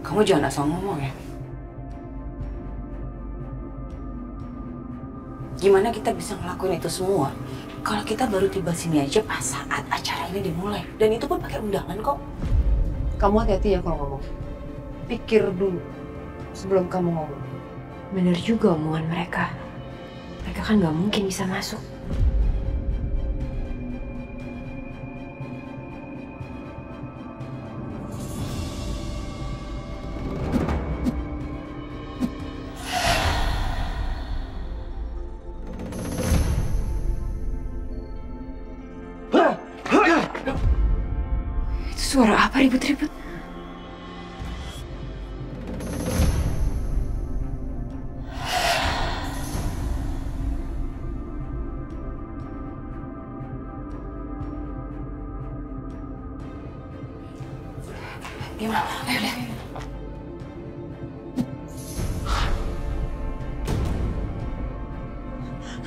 Kamu jangan asal ngomong ya. Gimana kita bisa ngelakuin itu semua kalau kita baru tiba sini aja pas saat acara ini dimulai, dan itu pun pakai undangan kok. Kamu hati-hati ya kalau ngomong. Pikir dulu sebelum kamu ngomong. Bener juga omongan mereka. Mereka kan nggak mungkin bisa masuk. Itu suara apa ribut-ribut? Gimana? Ayo lihat.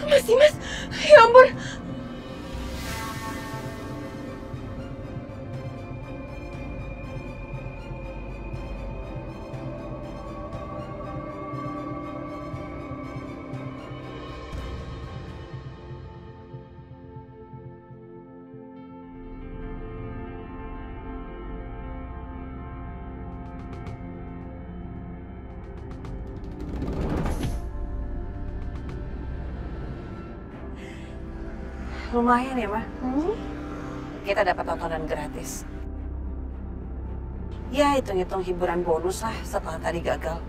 Mas Dimas, ya ampun. Lumayan ya, Ma. Kita dapat tontonan gratis. Ya, hitung-hitung hiburan bonus lah setelah tadi gagal.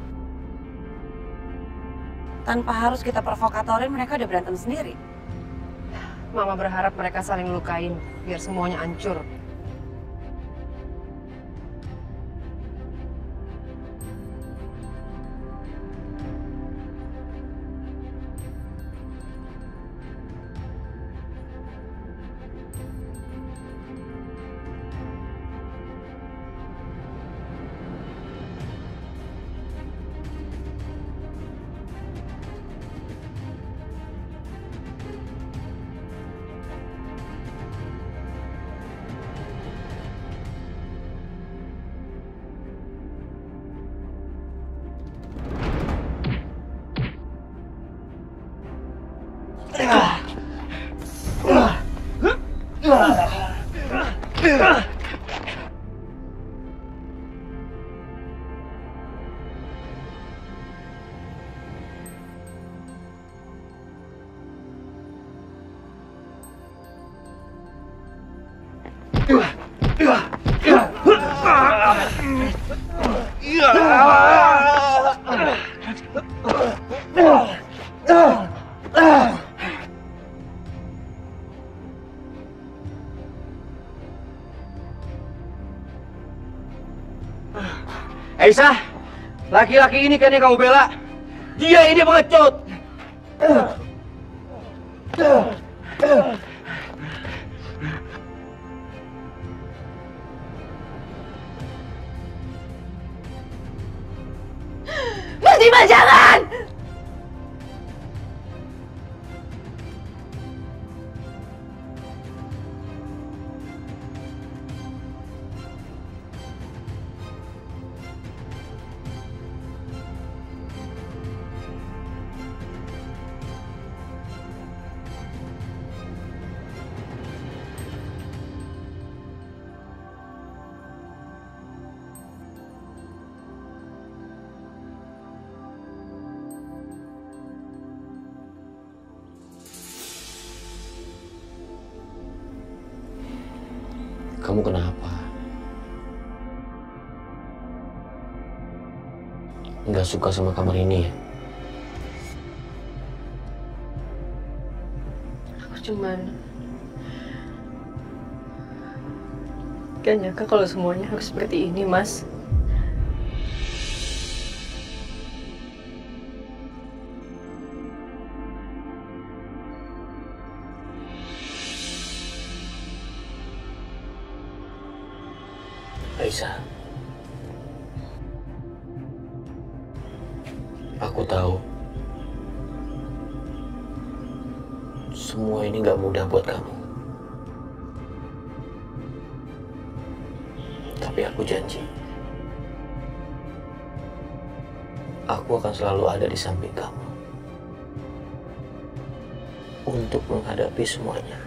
Tanpa harus kita provokatorin, mereka udah berantem sendiri. Mama berharap mereka saling lukain, biar semuanya hancur. Aisyah, laki-laki ini kan yang kamu bela. Dia ini pengecut. Fatimah, jangan! Kamu kenapa? Nggak suka sama kamar ini ya? Aku cuman gak nyangka kalau semuanya harus seperti ini, Mas. Aisyah, aku tahu semua ini gak mudah buat kamu. Tapi aku janji, aku akan selalu ada di samping kamu untuk menghadapi semuanya.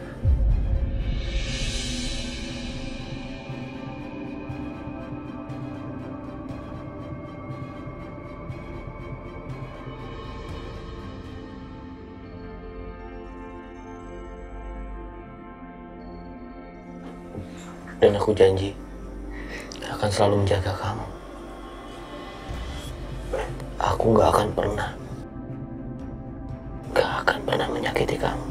Dan aku janji akan selalu menjaga kamu. Aku gak akan pernah menyakiti kamu.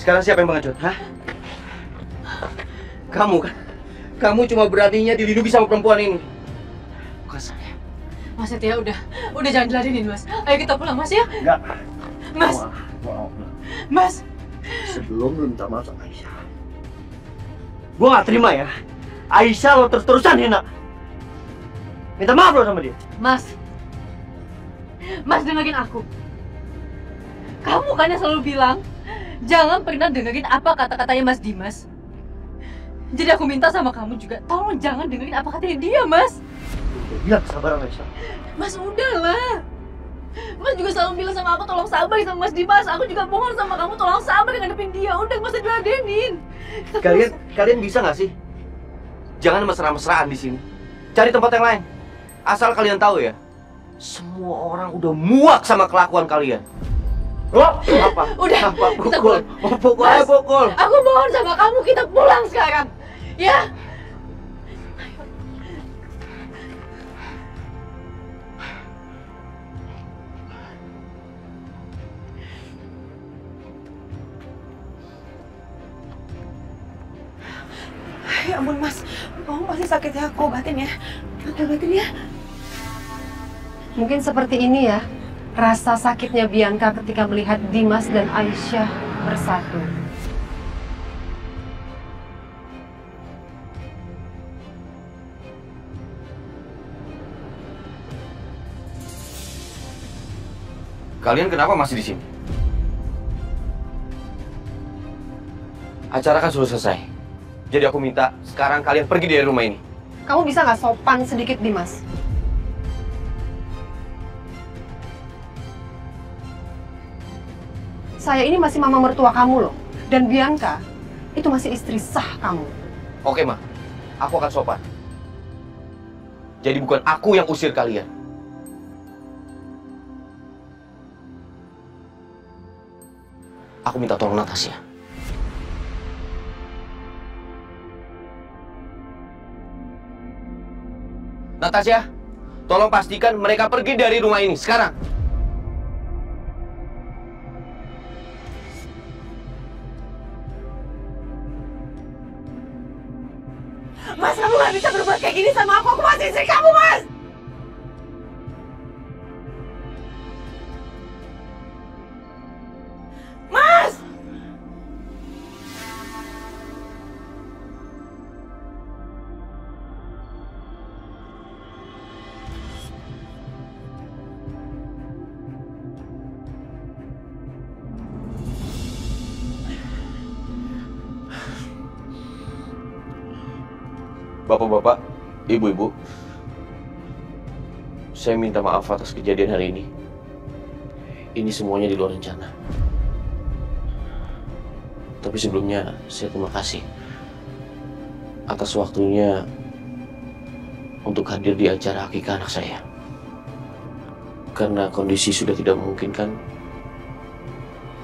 Sekarang siapa yang pengecut, hah? Kamu kan? Kamu cuma beraninya dilindungi sama perempuan ini. Bukan saya. Mas Setia, udah jangan diladenin, Mas. Ayo kita pulang, Mas ya. Enggak. Mas. Mas. Sebelum lu minta maaf sama Aisyah, gue gak terima ya. Aisyah lo terus-terusan hina. Minta maaf lo sama dia. Mas, dengerin aku. Kamu kan yang selalu bilang jangan pernah dengerin apa kata-katanya Mas Dimas. Jadi aku minta sama kamu juga, tolong jangan dengerin apa katanya dia, Mas. Bilang kesabaran Aisyah. Mas, udahlah. Mas juga selalu bilang sama aku tolong sabar sama Mas Dimas. Aku juga mohon sama kamu tolong sabar ngadepin dia. Udah, gak usah diladenin. Kalian bisa nggak sih? Jangan mesra-mesraan di sini. Cari tempat yang lain. Asal kalian tahu ya, semua orang udah muak sama kelakuan kalian. Oh, apa? Udah, apa? kita Pukul. pulang. Pukul, Mas, pukul. aku mohon sama kamu, kita pulang sekarang. Ya? Ya ampun, Mas. Kamu pasti sakit ya. Aku obatin ya. Aku obatin ya. Mungkin seperti ini ya, rasa sakitnya Bianca ketika melihat Dimas dan Aisyah bersatu. Kalian kenapa masih di sini? Acara kan sudah selesai. Jadi aku minta sekarang kalian pergi dari rumah ini. Kamu bisa nggak sopan sedikit, Dimas? Saya ini masih mama mertua kamu loh. Dan Bianca itu masih istri sah kamu. Oke, Ma. Aku akan sopan. Jadi bukan aku yang usir kalian. Aku minta tolong Natasha. Natasha, tolong pastikan mereka pergi dari rumah ini sekarang. Mas, kamu gak bisa berbuat kayak gini sama aku. Aku masih istri kamu, Mas. Mas! Bapak-bapak, ibu-ibu, saya minta maaf atas kejadian hari ini. Ini semuanya di luar rencana. Tapi sebelumnya, saya terima kasih atas waktunya untuk hadir di acara akikah anak saya. Karena kondisi sudah tidak memungkinkan,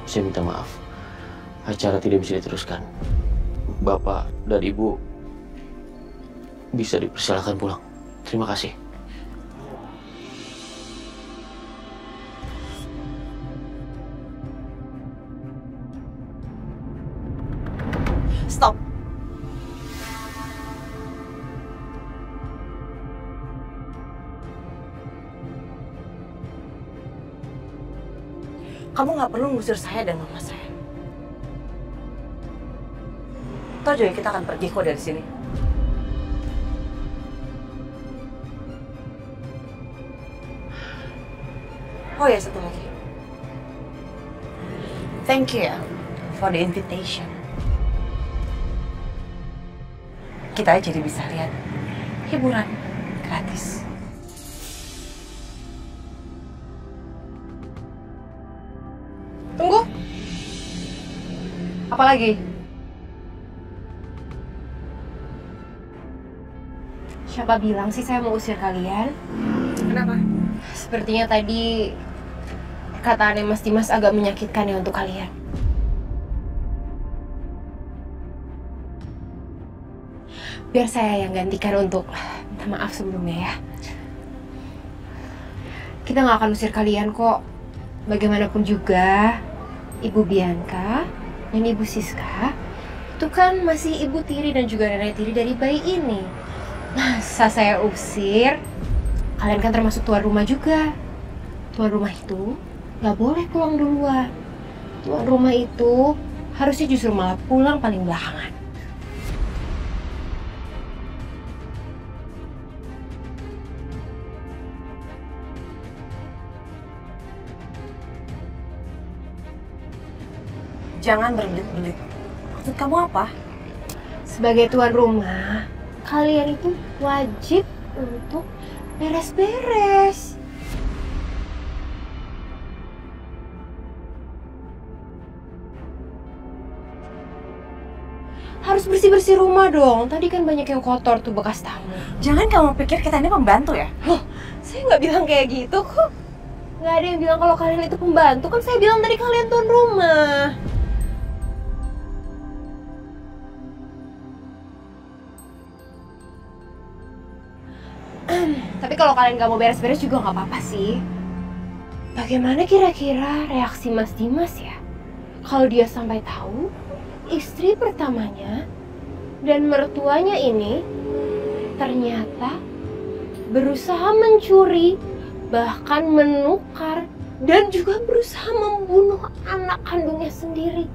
saya minta maaf. Acara tidak bisa diteruskan. Bapak dan Ibu bisa dipersilakan pulang. Terima kasih. Stop. Kamu nggak perlu ngusir saya dan mama saya. Toh juga kita akan pergi kok dari sini. Oh ya, satu lagi. Thank you for the invitation. Kita jadi bisa lihat hiburan gratis. Tunggu. Apa lagi? Siapa bilang sih saya mau usir kalian? Kenapa? Sepertinya tadi perkataannya Mas Dimas agak menyakitkan ya untuk kalian. Biar saya yang gantikan untuk minta maaf sebelumnya ya. Kita nggak akan usir kalian kok. Bagaimanapun juga, Ibu Bianca Dan Ibu Siska itu kan masih ibu tiri dan juga nenek tiri dari bayi ini. Masa saya usir? Kalian kan termasuk tuan rumah juga. Tuan rumah itu nggak boleh pulang duluan. Tuan rumah itu harusnya justru malah pulang paling belakangan. Jangan berbelit-belit. Maksud kamu apa? Sebagai tuan rumah, kalian itu wajib untuk beres-beres. Harus bersih-bersih rumah dong. Tadi kan banyak yang kotor tuh bekas tamu. Jangan kamu pikir kita ini pembantu ya? Loh, saya nggak bilang kayak gitu kok. Nggak ada yang bilang kalau kalian itu pembantu. Kan saya bilang tadi kalian tuan rumah. Tapi kalau kalian nggak mau beres-beres juga nggak apa-apa sih. Bagaimana kira-kira reaksi Mas Dimas ya? Kalau dia sampai tahu istri pertamanya dan mertuanya ini ternyata berusaha mencuri, bahkan menukar, dan juga berusaha membunuh anak kandungnya sendiri.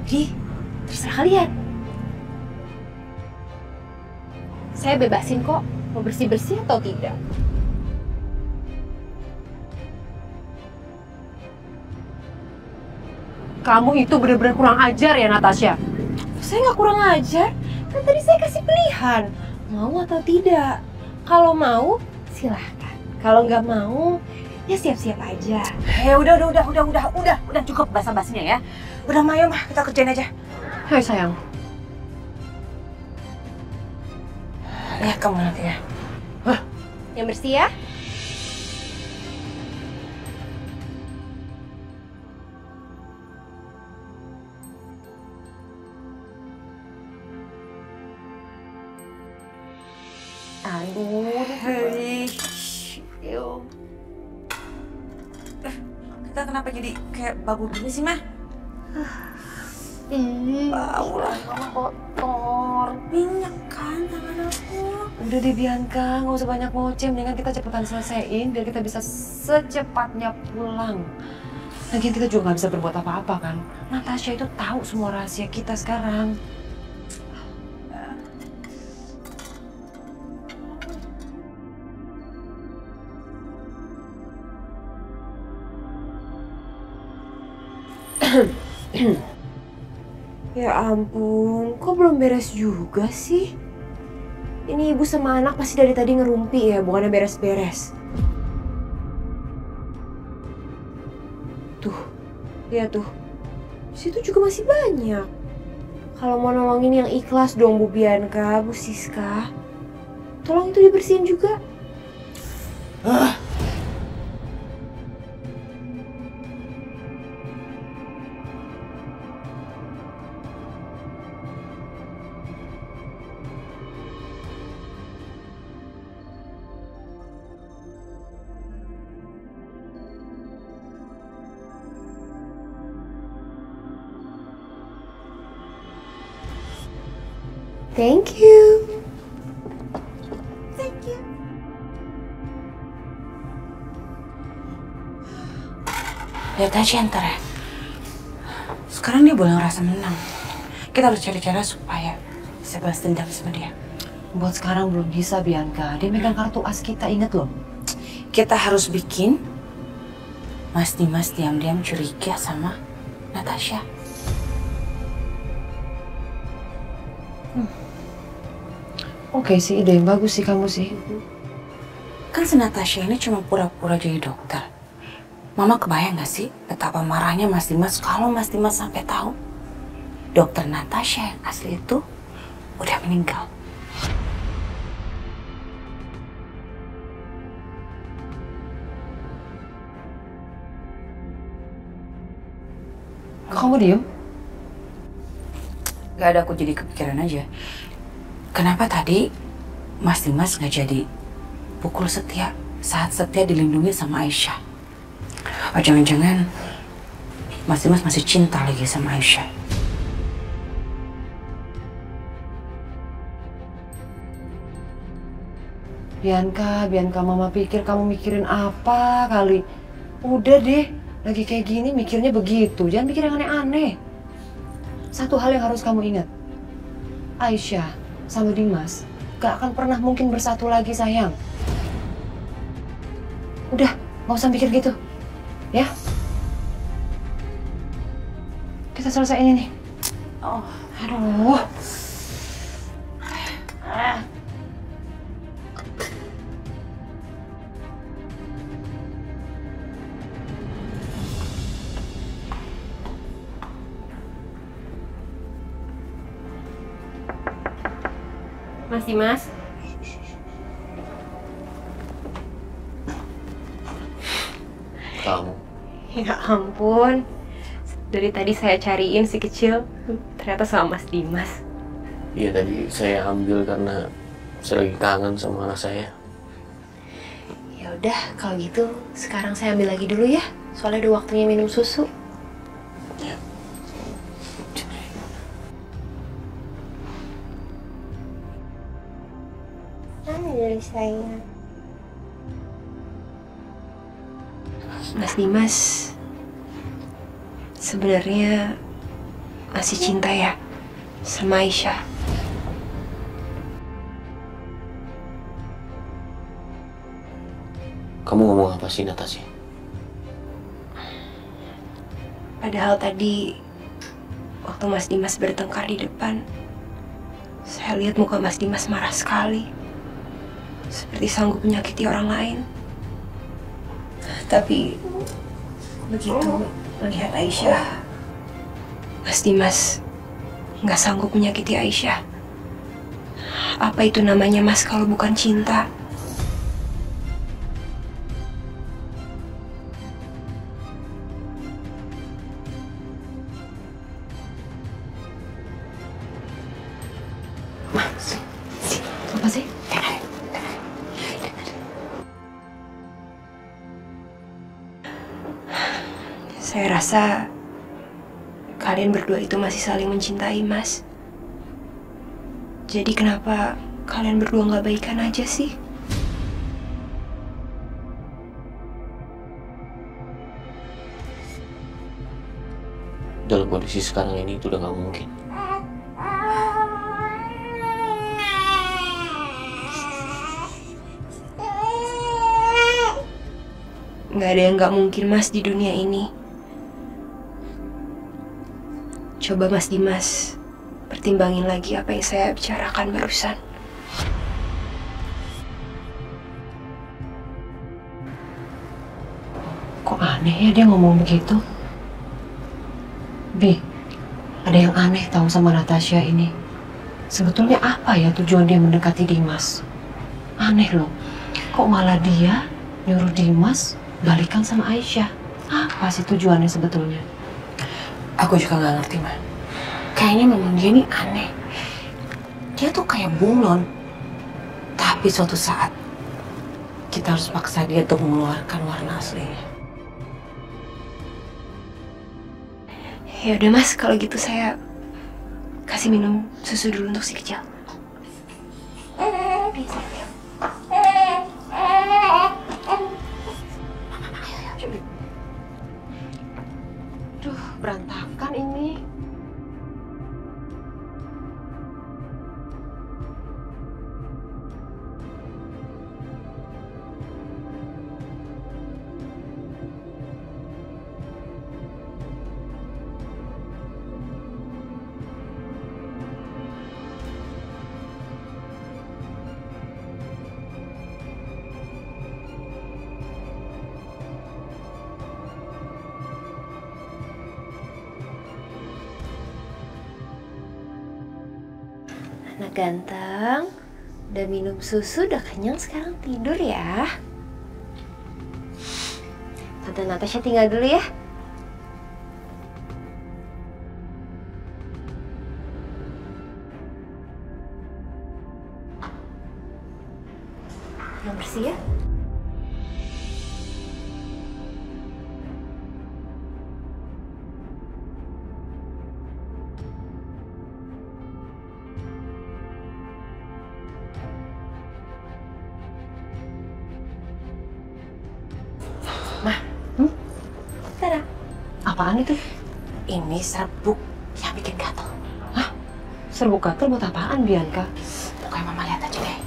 Jadi, terserah kalian. Saya bebasin kok, mau bersih-bersih atau tidak. Kamu itu benar-benar kurang ajar ya, Natasha. Saya nggak kurang ajar, kan tadi saya kasih pilihan, mau atau tidak. Kalau mau, silahkan. Kalau nggak mau, ya siap-siap aja. Udah cukup basa-basinya ya. Udah Mayo mah, kita kerjain aja. Hai sayang. Ya kamu nanti ya. Yang bersih ya. Aduh, kita kenapa jadi kayak bau gini sih, Mah? Bau lah, kamu kotor. Minyak kan tangan aku. Udah deh Bianca, nggak usah banyak ngoceh. Mendingan kita cepetan selesaiin biar kita bisa secepatnya pulang. Lagian kita juga nggak bisa berbuat apa-apa kan. Natasha itu tahu semua rahasia kita sekarang. Ya ampun, kok belum beres juga sih? Ini ibu sama anak pasti dari tadi ngerumpi ya, bukannya beres-beres. Tuh, lihat tuh. Situ juga masih banyak. Kalau mau nolongin yang ikhlas dong Bu Bianca, Bu Siska. Tolong itu dibersihin juga. Thank you. Thank you. Lihat aja ntar ya. Sekarang dia boleh ngerasa menang. Kita harus cari cara supaya bisa balas dendam sama dia. Buat sekarang belum bisa Bianca. Dia megang kartu as kita, inget loh. Kita harus bikin Mas Dimas diam-diam curiga sama Natasha. Oke sih, ide yang bagus sih kamu sih. Kan si Natasha ini cuma pura-pura jadi dokter. Mama kebayang gak sih betapa marahnya Mas Dimas kalau Mas Dimas sampai tahu dokter Natasha yang asli itu udah meninggal. Kamu diem? Gak ada, aku jadi kepikiran aja. Kenapa tadi Mas Dimas nggak jadi pukul Setia saat Setia dilindungi sama Aisyah? Oh jangan-jangan Mas Dimas masih cinta lagi sama Aisyah. Bianca, mama pikir kamu mikirin apa kali. Udah deh, lagi kayak gini mikirnya begitu. Jangan mikir yang aneh-aneh. Satu hal yang harus kamu ingat. Aisyah sama Dimas gak akan pernah mungkin bersatu lagi, sayang. Udah, gak usah mikir gitu. Ya? Kita selesai ini nih. Oh, aduh. Mas Dimas. Kamu? Ya ampun. Dari tadi saya cariin si kecil, ternyata sama Mas Dimas. Iya, tadi saya ambil karena saya lagi kangen sama anak saya. Ya udah, kalau gitu sekarang saya ambil lagi dulu ya. Soalnya udah waktunya minum susu. Ya. Dari saya. Mas Dimas sebenarnya masih cinta ya sama Aisyah. Kamu ngomong apa sih, Natasha? Padahal tadi waktu Mas Dimas bertengkar di depan, saya lihat muka Mas Dimas marah sekali. Seperti sanggup menyakiti orang lain. Tapi begitu melihat Aisyah, Mas Dimas nggak sanggup menyakiti Aisyah. Apa itu namanya, Mas, kalau bukan cinta? Apa sih? Saya rasa kalian berdua itu masih saling mencintai, Mas. Jadi kenapa kalian berdua nggak baikan aja sih? Dalam kondisi sekarang ini itu udah nggak mungkin. Nggak ada yang nggak mungkin, Mas, di dunia ini. Coba Mas Dimas pertimbangin lagi apa yang saya bicarakan barusan. Kok aneh ya dia ngomong begitu? Bi, ada yang aneh tahu sama Natasha ini. Sebetulnya apa ya tujuan dia mendekati Dimas? Aneh loh, kok malah dia nyuruh Dimas balikan sama Aisyah? Apa sih tujuannya sebetulnya? Aku juga nggak ngerti, Ma. Kayaknya memang dia ini aneh. Dia tuh kayak bunglon. Tapi suatu saat, kita harus paksa dia untuk mengeluarkan warna aslinya. Ya udah, Mas, kalau gitu saya kasih minum susu dulu untuk si kecil. Duh, berantakan ini. Anak ganteng, udah minum susu, udah kenyang, sekarang tidur ya. Tante Natasha tinggal dulu ya. Yang bersih ya. Mah, Tara. Apaan itu? Ini serbuk yang bikin gatel. Hah? Serbuk gatel buat apaan, Bianca? Pokoknya Mama lihat aja deh.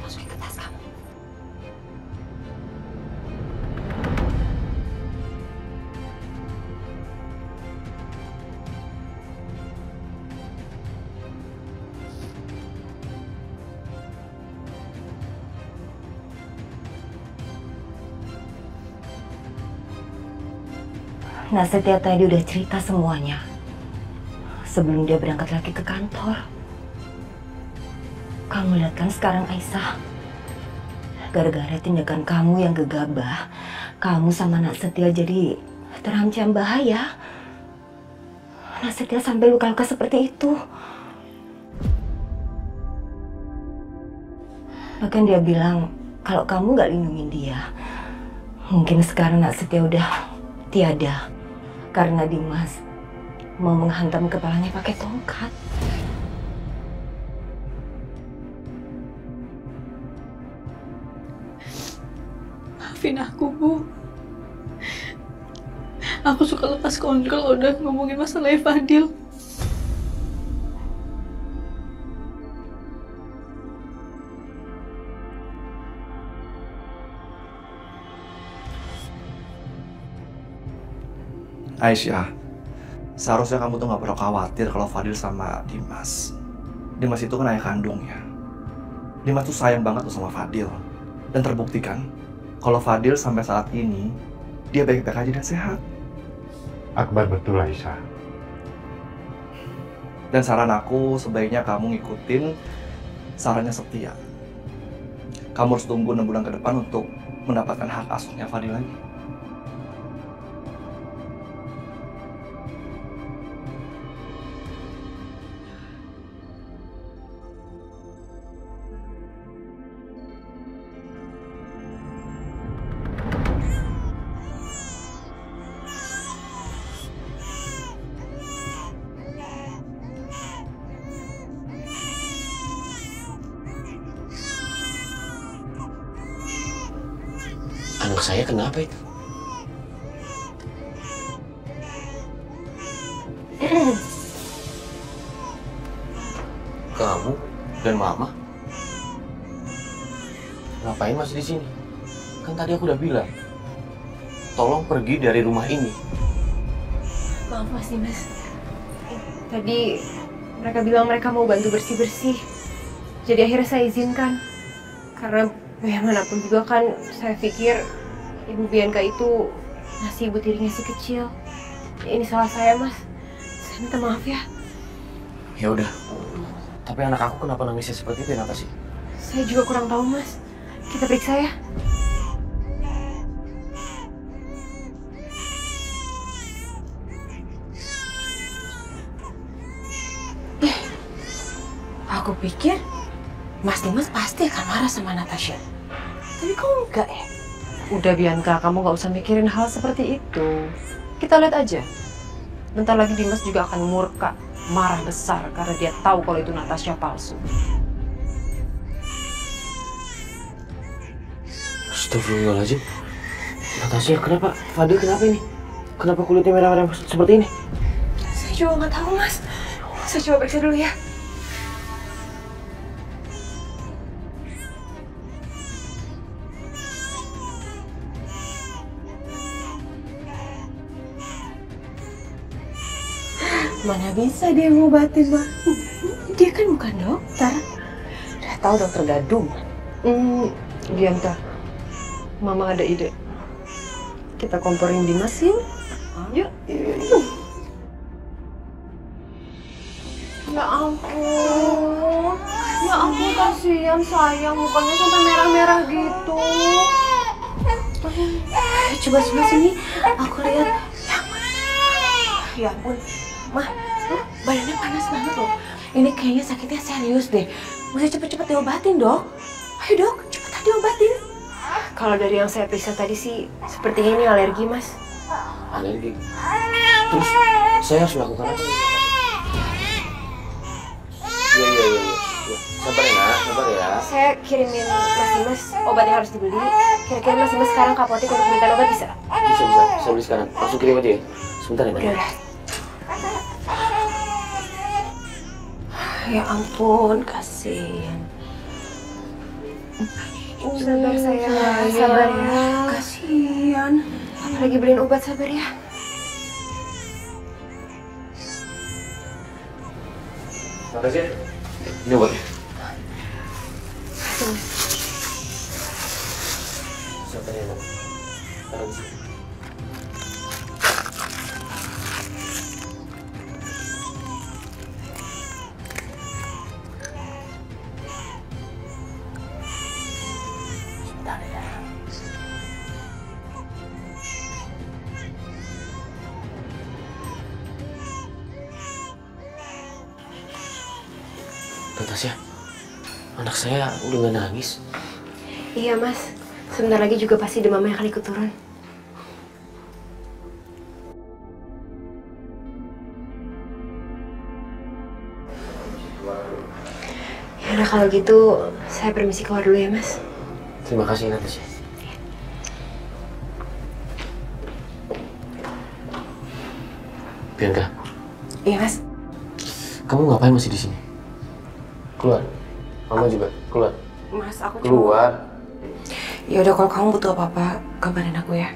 Masukin ke tas kamu. Nah, Setia tadi udah cerita semuanya sebelum dia berangkat lagi ke kantor. Kamu lihat kan sekarang Aisyah, gara-gara tindakan kamu yang gegabah, kamu sama Nak Setia jadi terancam bahaya. Nak Setia sampai luka-luka seperti itu. Bahkan dia bilang kalau kamu nggak lindungin dia, mungkin sekarang Nak Setia udah tiada. Karena Dimas mau menghantam kepalanya pakai tongkat. Maafin aku, Bu. Aku suka lepas kontrol udah ngomongin masalah Fadil. Aisyah, seharusnya kamu tuh gak perlu khawatir kalau Fadil sama Dimas. Dimas itu kan ayah kandungnya. Dimas tuh sayang banget tuh sama Fadil. Dan terbukti kan, kalau Fadil sampai saat ini, dia baik-baik aja dan sehat. Akbar betul, Aisyah. Dan saran aku, sebaiknya kamu ngikutin sarannya Setia. Kamu harus tunggu 6 bulan ke depan untuk mendapatkan hak asuhnya Fadil lagi. Anak saya kenapa itu? Kamu dan Mama ngapain masih di sini? Kan tadi aku udah bilang, tolong pergi dari rumah ini. Maaf Mas Dimas. Tadi mereka bilang mereka mau bantu bersih-bersih. Jadi akhirnya saya izinkan. Karena bagaimanapun juga kan saya pikir Ibu Bianca itu ngasih ibu tirinya si kecil. Ya, ini salah saya, Mas. Saya minta maaf ya. Ya udah. Tapi anak aku kenapa nangisnya seperti itu? Kenapa sih? Saya juga kurang tahu, Mas. Kita periksa ya. Aku pikir Mas Dimas pasti akan marah sama Natasha. Tapi kok enggak ya? Udah Bianca, kamu nggak usah mikirin hal seperti itu. Kita lihat aja. Bentar lagi Dimas juga akan murka, marah besar karena dia tahu kalau itu Natasha palsu. Astagfirullahaladzim. Natasha, kenapa? Fadil kenapa ini? Kenapa kulitnya merah-merah seperti ini? Saya juga nggak tahu, Mas. Saya coba periksa dulu ya. Mana bisa dia ngobatin, Ma? Dia kan bukan dokter. Udah tahu dokter gadung. Bianca, Mama ada ide. Kita komporin Dimas yuk. Yuk. Ya ampun. Ya ampun, kasihan sayang. Mukanya sampai merah-merah gitu. Coba sebelah sini. Aku lihat. Ya ampun. Mah, badannya panas banget loh. Ini kayaknya sakitnya serius deh. Mesti cepet-cepet diobatin, Dok. Ayo, Dok, cepetan diobatin. Kalau dari yang saya periksa tadi sih, sepertinya ini alergi, Mas. Alergi? Terus saya harus melakukan apa? Iya. Sabar ya, Nak. Sabar ya. Saya kirimin Mas Dimas obat yang harus dibeli. Kira-kira Mas Dimas sekarang ke apotek untuk belikan obat bisa? Bisa. Saya beli sekarang. Langsung kirim aja ya. Sebentar ya, Nak. Udah. Ya ampun, kasihan. Sabar sayang, sabar ya. Kasihan. Apalagi beliin obat, sabar ya. Makasih. Ini obatnya. Sabar ya, Nak. Tahan di sini. Natasha, anak saya udah gak nangis. Iya, Mas. Sebentar lagi juga pasti demamnya akan ikut turun. Ya udah, kalau gitu saya permisi keluar dulu ya, Mas. Terima kasih, Natasha. Bianca. Iya, Mas. Kamu ngapain masih di sini? Keluar. Mama juga keluar. Mas, aku keluar. Ya udah, kalau kamu butuh apa-apa, kabarin aku ya.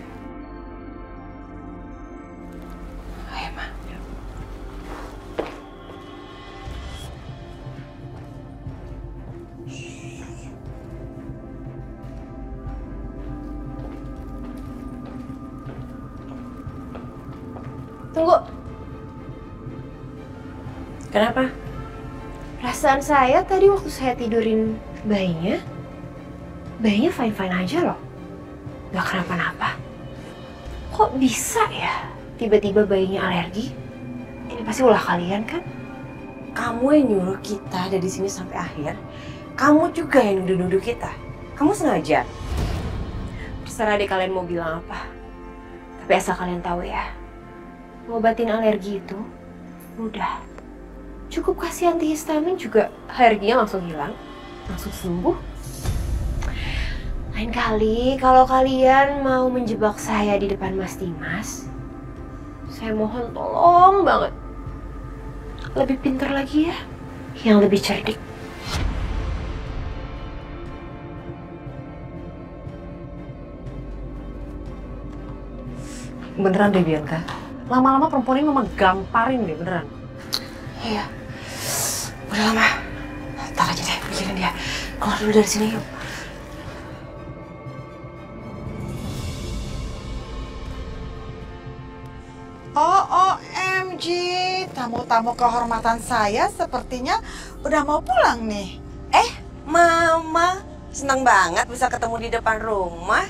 Ayo, Ma. Tunggu. Kenapa? Perasaan saya tadi waktu saya tidurin bayinya fine-fine aja loh. Gak kenapa-napa. Kok bisa ya tiba-tiba bayinya alergi? Ini pasti ulah kalian kan? Kamu yang nyuruh kita ada di sini sampai akhir. Kamu juga yang nuduh-nuduh kita. Kamu sengaja. Terserah deh kalian mau bilang apa. Tapi asal kalian tahu ya, ngobatin alergi itu mudah. Cukup kasih antihistamin juga alerginya langsung hilang, langsung sembuh. Lain kali kalau kalian mau menjebak saya di depan Mas Dimas, saya mohon tolong banget lebih pintar lagi ya, yang lebih cerdik. Beneran deh Bianca, lama-lama perempuan ini memang gamparin deh, beneran. Iya. Udah lama. Ntar aja deh, pikirin dia. Keluar dulu dari sini yuk. OMG, tamu-tamu kehormatan saya sepertinya udah mau pulang nih. Mama, senang banget bisa ketemu di depan rumah.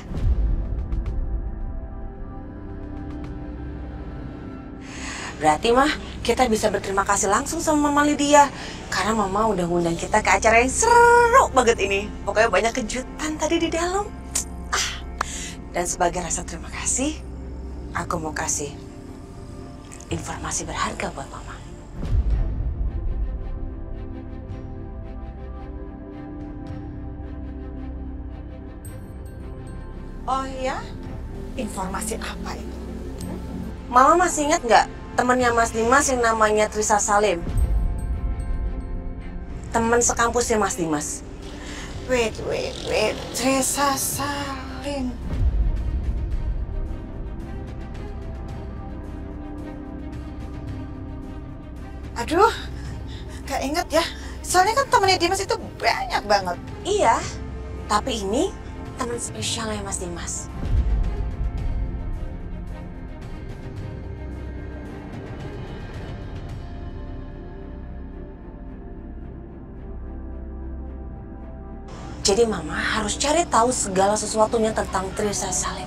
Berarti mah kita bisa berterima kasih langsung sama Mama Lydia. Karena Mama udah ngundang kita ke acara yang seru banget ini. Pokoknya banyak kejutan tadi di dalam. Dan sebagai rasa terima kasih, aku mau kasih informasi berharga buat Mama. Oh iya? Informasi apa itu? Mama masih ingat nggak temannya Mas Dimas yang namanya Trisa Salim? Teman sekampusnya Mas Dimas. Wait. Trisa Salim. Aduh, gak inget ya. Soalnya kan temennya Dimas itu banyak banget. Iya, tapi ini teman spesialnya Mas Dimas. Jadi Mama harus cari tahu segala sesuatunya tentang Trisa Salim.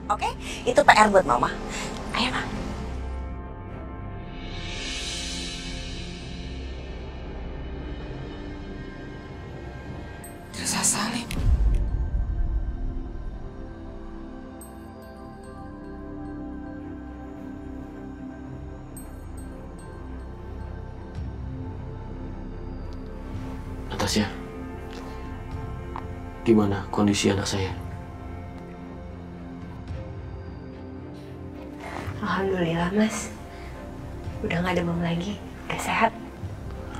Oke, itu PR buat Mama. Ayo, Ma. Trisa Salim. Natasha, gimana kondisi anak saya? Alhamdulillah, Mas. Udah gak demam lagi, udah sehat.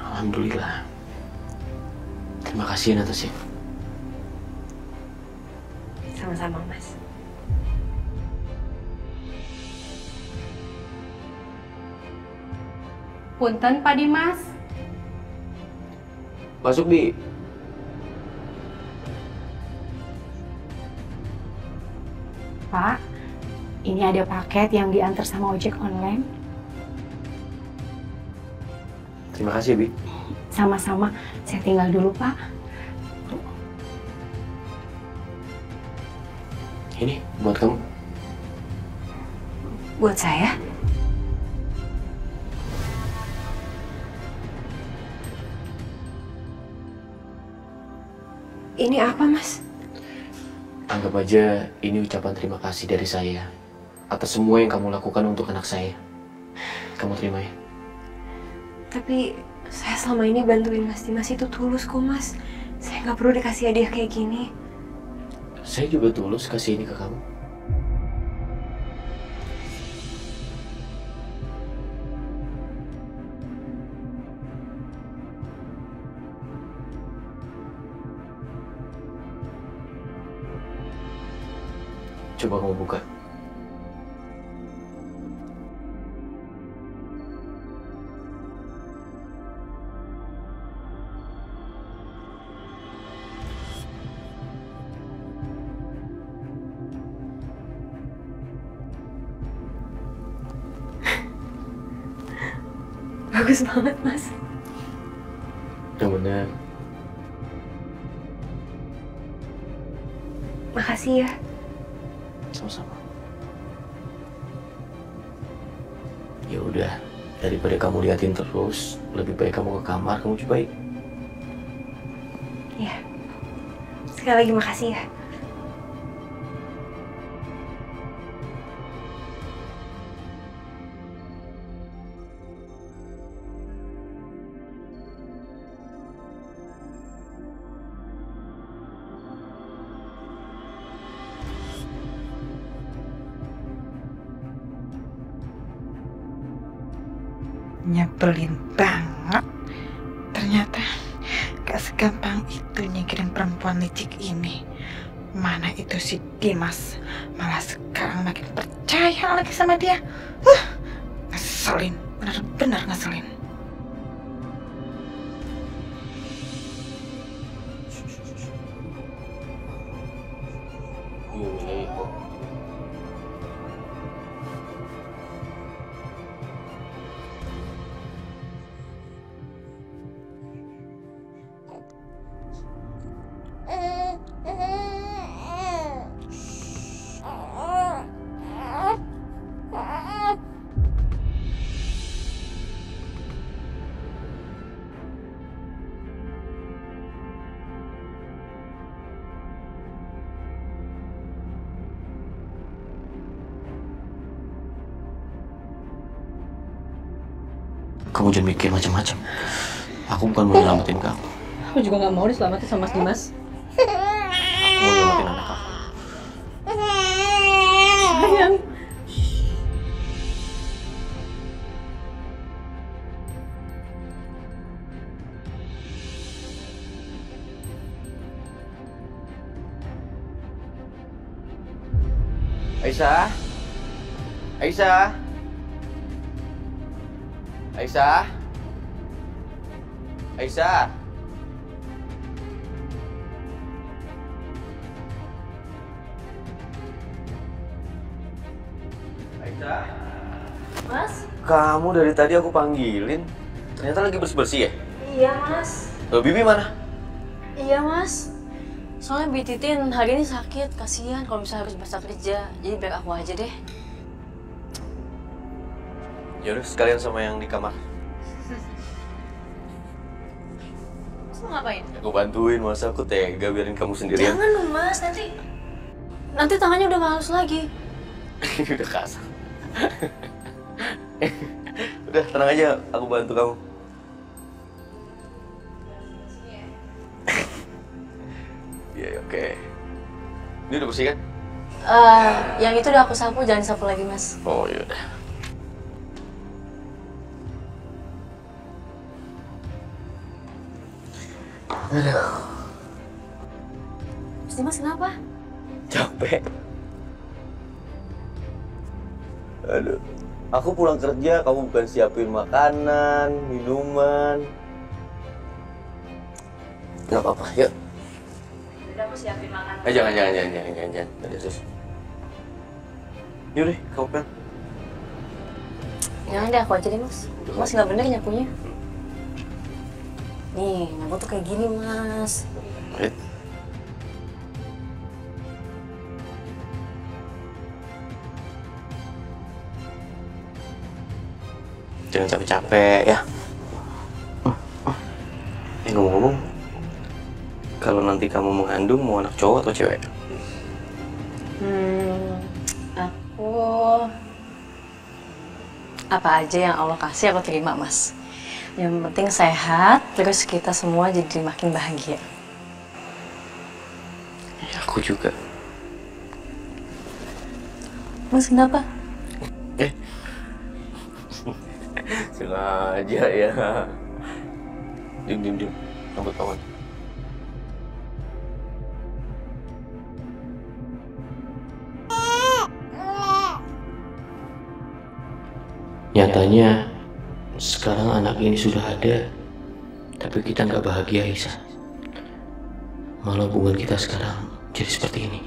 Alhamdulillah. Terima kasih, Natasha. Sama-sama, Mas. Punten, Pak Dimas. Masuk, Bi. Pak, ini ada paket yang diantar sama ojek online. Terima kasih, Bi. Sama-sama, saya tinggal dulu, Pak. Ini buat kamu. Buat saya? Ini apa, Mas? Anggap aja ini ucapan terima kasih dari saya atas semua yang kamu lakukan untuk anak saya. Kamu terima ya? Tapi saya selama ini bantuin Mas Dimas itu tulus kok, Mas. Saya nggak perlu dikasih hadiah kayak gini. Saya juga tulus kasih ini ke kamu. Coba kamu buka. Bagus banget, Mas. Yang benar. Makasih ya. Sama-sama. Ya udah, daripada kamu liatin terus, lebih baik kamu ke kamar, kamu cobain. Iya. Sekali lagi makasih ya. Nyebelin banget. Ternyata gak segampang itu nyingkirin perempuan licik ini. Mana itu si Dimas, malah sekarang makin percaya lagi sama dia. Ngeselin, bener-bener ngeselin. Kamu jangan mikir macam-macam. Aku bukan mau nyelamatin kamu. Aku juga nggak mau diselamatin sama Mas Dimas. Aku mau nyelamatin anak aku. Sayang. Aisyah? Aisyah? Aisyah? Aisyah? Aisyah? Mas? Kamu dari tadi aku panggilin. Ternyata lagi bersih-bersih ya? Iya, Mas. Loh, Bibi mana? Iya, Mas. Soalnya Bi Titin hari ini sakit, kasihan kalau misalnya harus besok kerja. Jadi biar aku aja deh. Yaudah, sekalian sama yang di kamar. Mas mau ngapain? Aku bantuin, masa aku tega biarin kamu sendirian. Jangan dong, Mas. Nanti tangannya udah gak halus lagi. Udah kasar. Udah, tenang aja, aku bantu kamu. Iya, oke. Ini udah bersih kan? Yang itu udah aku sapu, jangan disapu lagi, Mas. Oh, yaudah. Aduh. Mas Dimas kenapa? Capek. Aduh. Aku pulang kerja, kamu bukan siapin makanan, minuman. Gak apa-apa, yuk. Udah aku siapin makanan. Jangan. Tadi sus. Yuk deh, kamu kan. Jangan deh, aku aja deh, Mas. Mas nggak bener nyapunya. Nih, nyapu tuh kayak gini, Mas. Jangan capek-capek ya. Ngomong-ngomong, kalau nanti kamu mengandung mau anak cowok atau cewek? Aku apa aja yang Allah kasih aku terima, Mas. Yang penting sehat, terus kita semua jadi makin bahagia. Ya, aku juga. Mas kenapa? Sengaja ya. Diam. Rambut kawan. Nyatanya sekarang anak ini sudah ada, tapi kita nggak bahagia, Isa. Malah hubungan kita sekarang jadi seperti ini.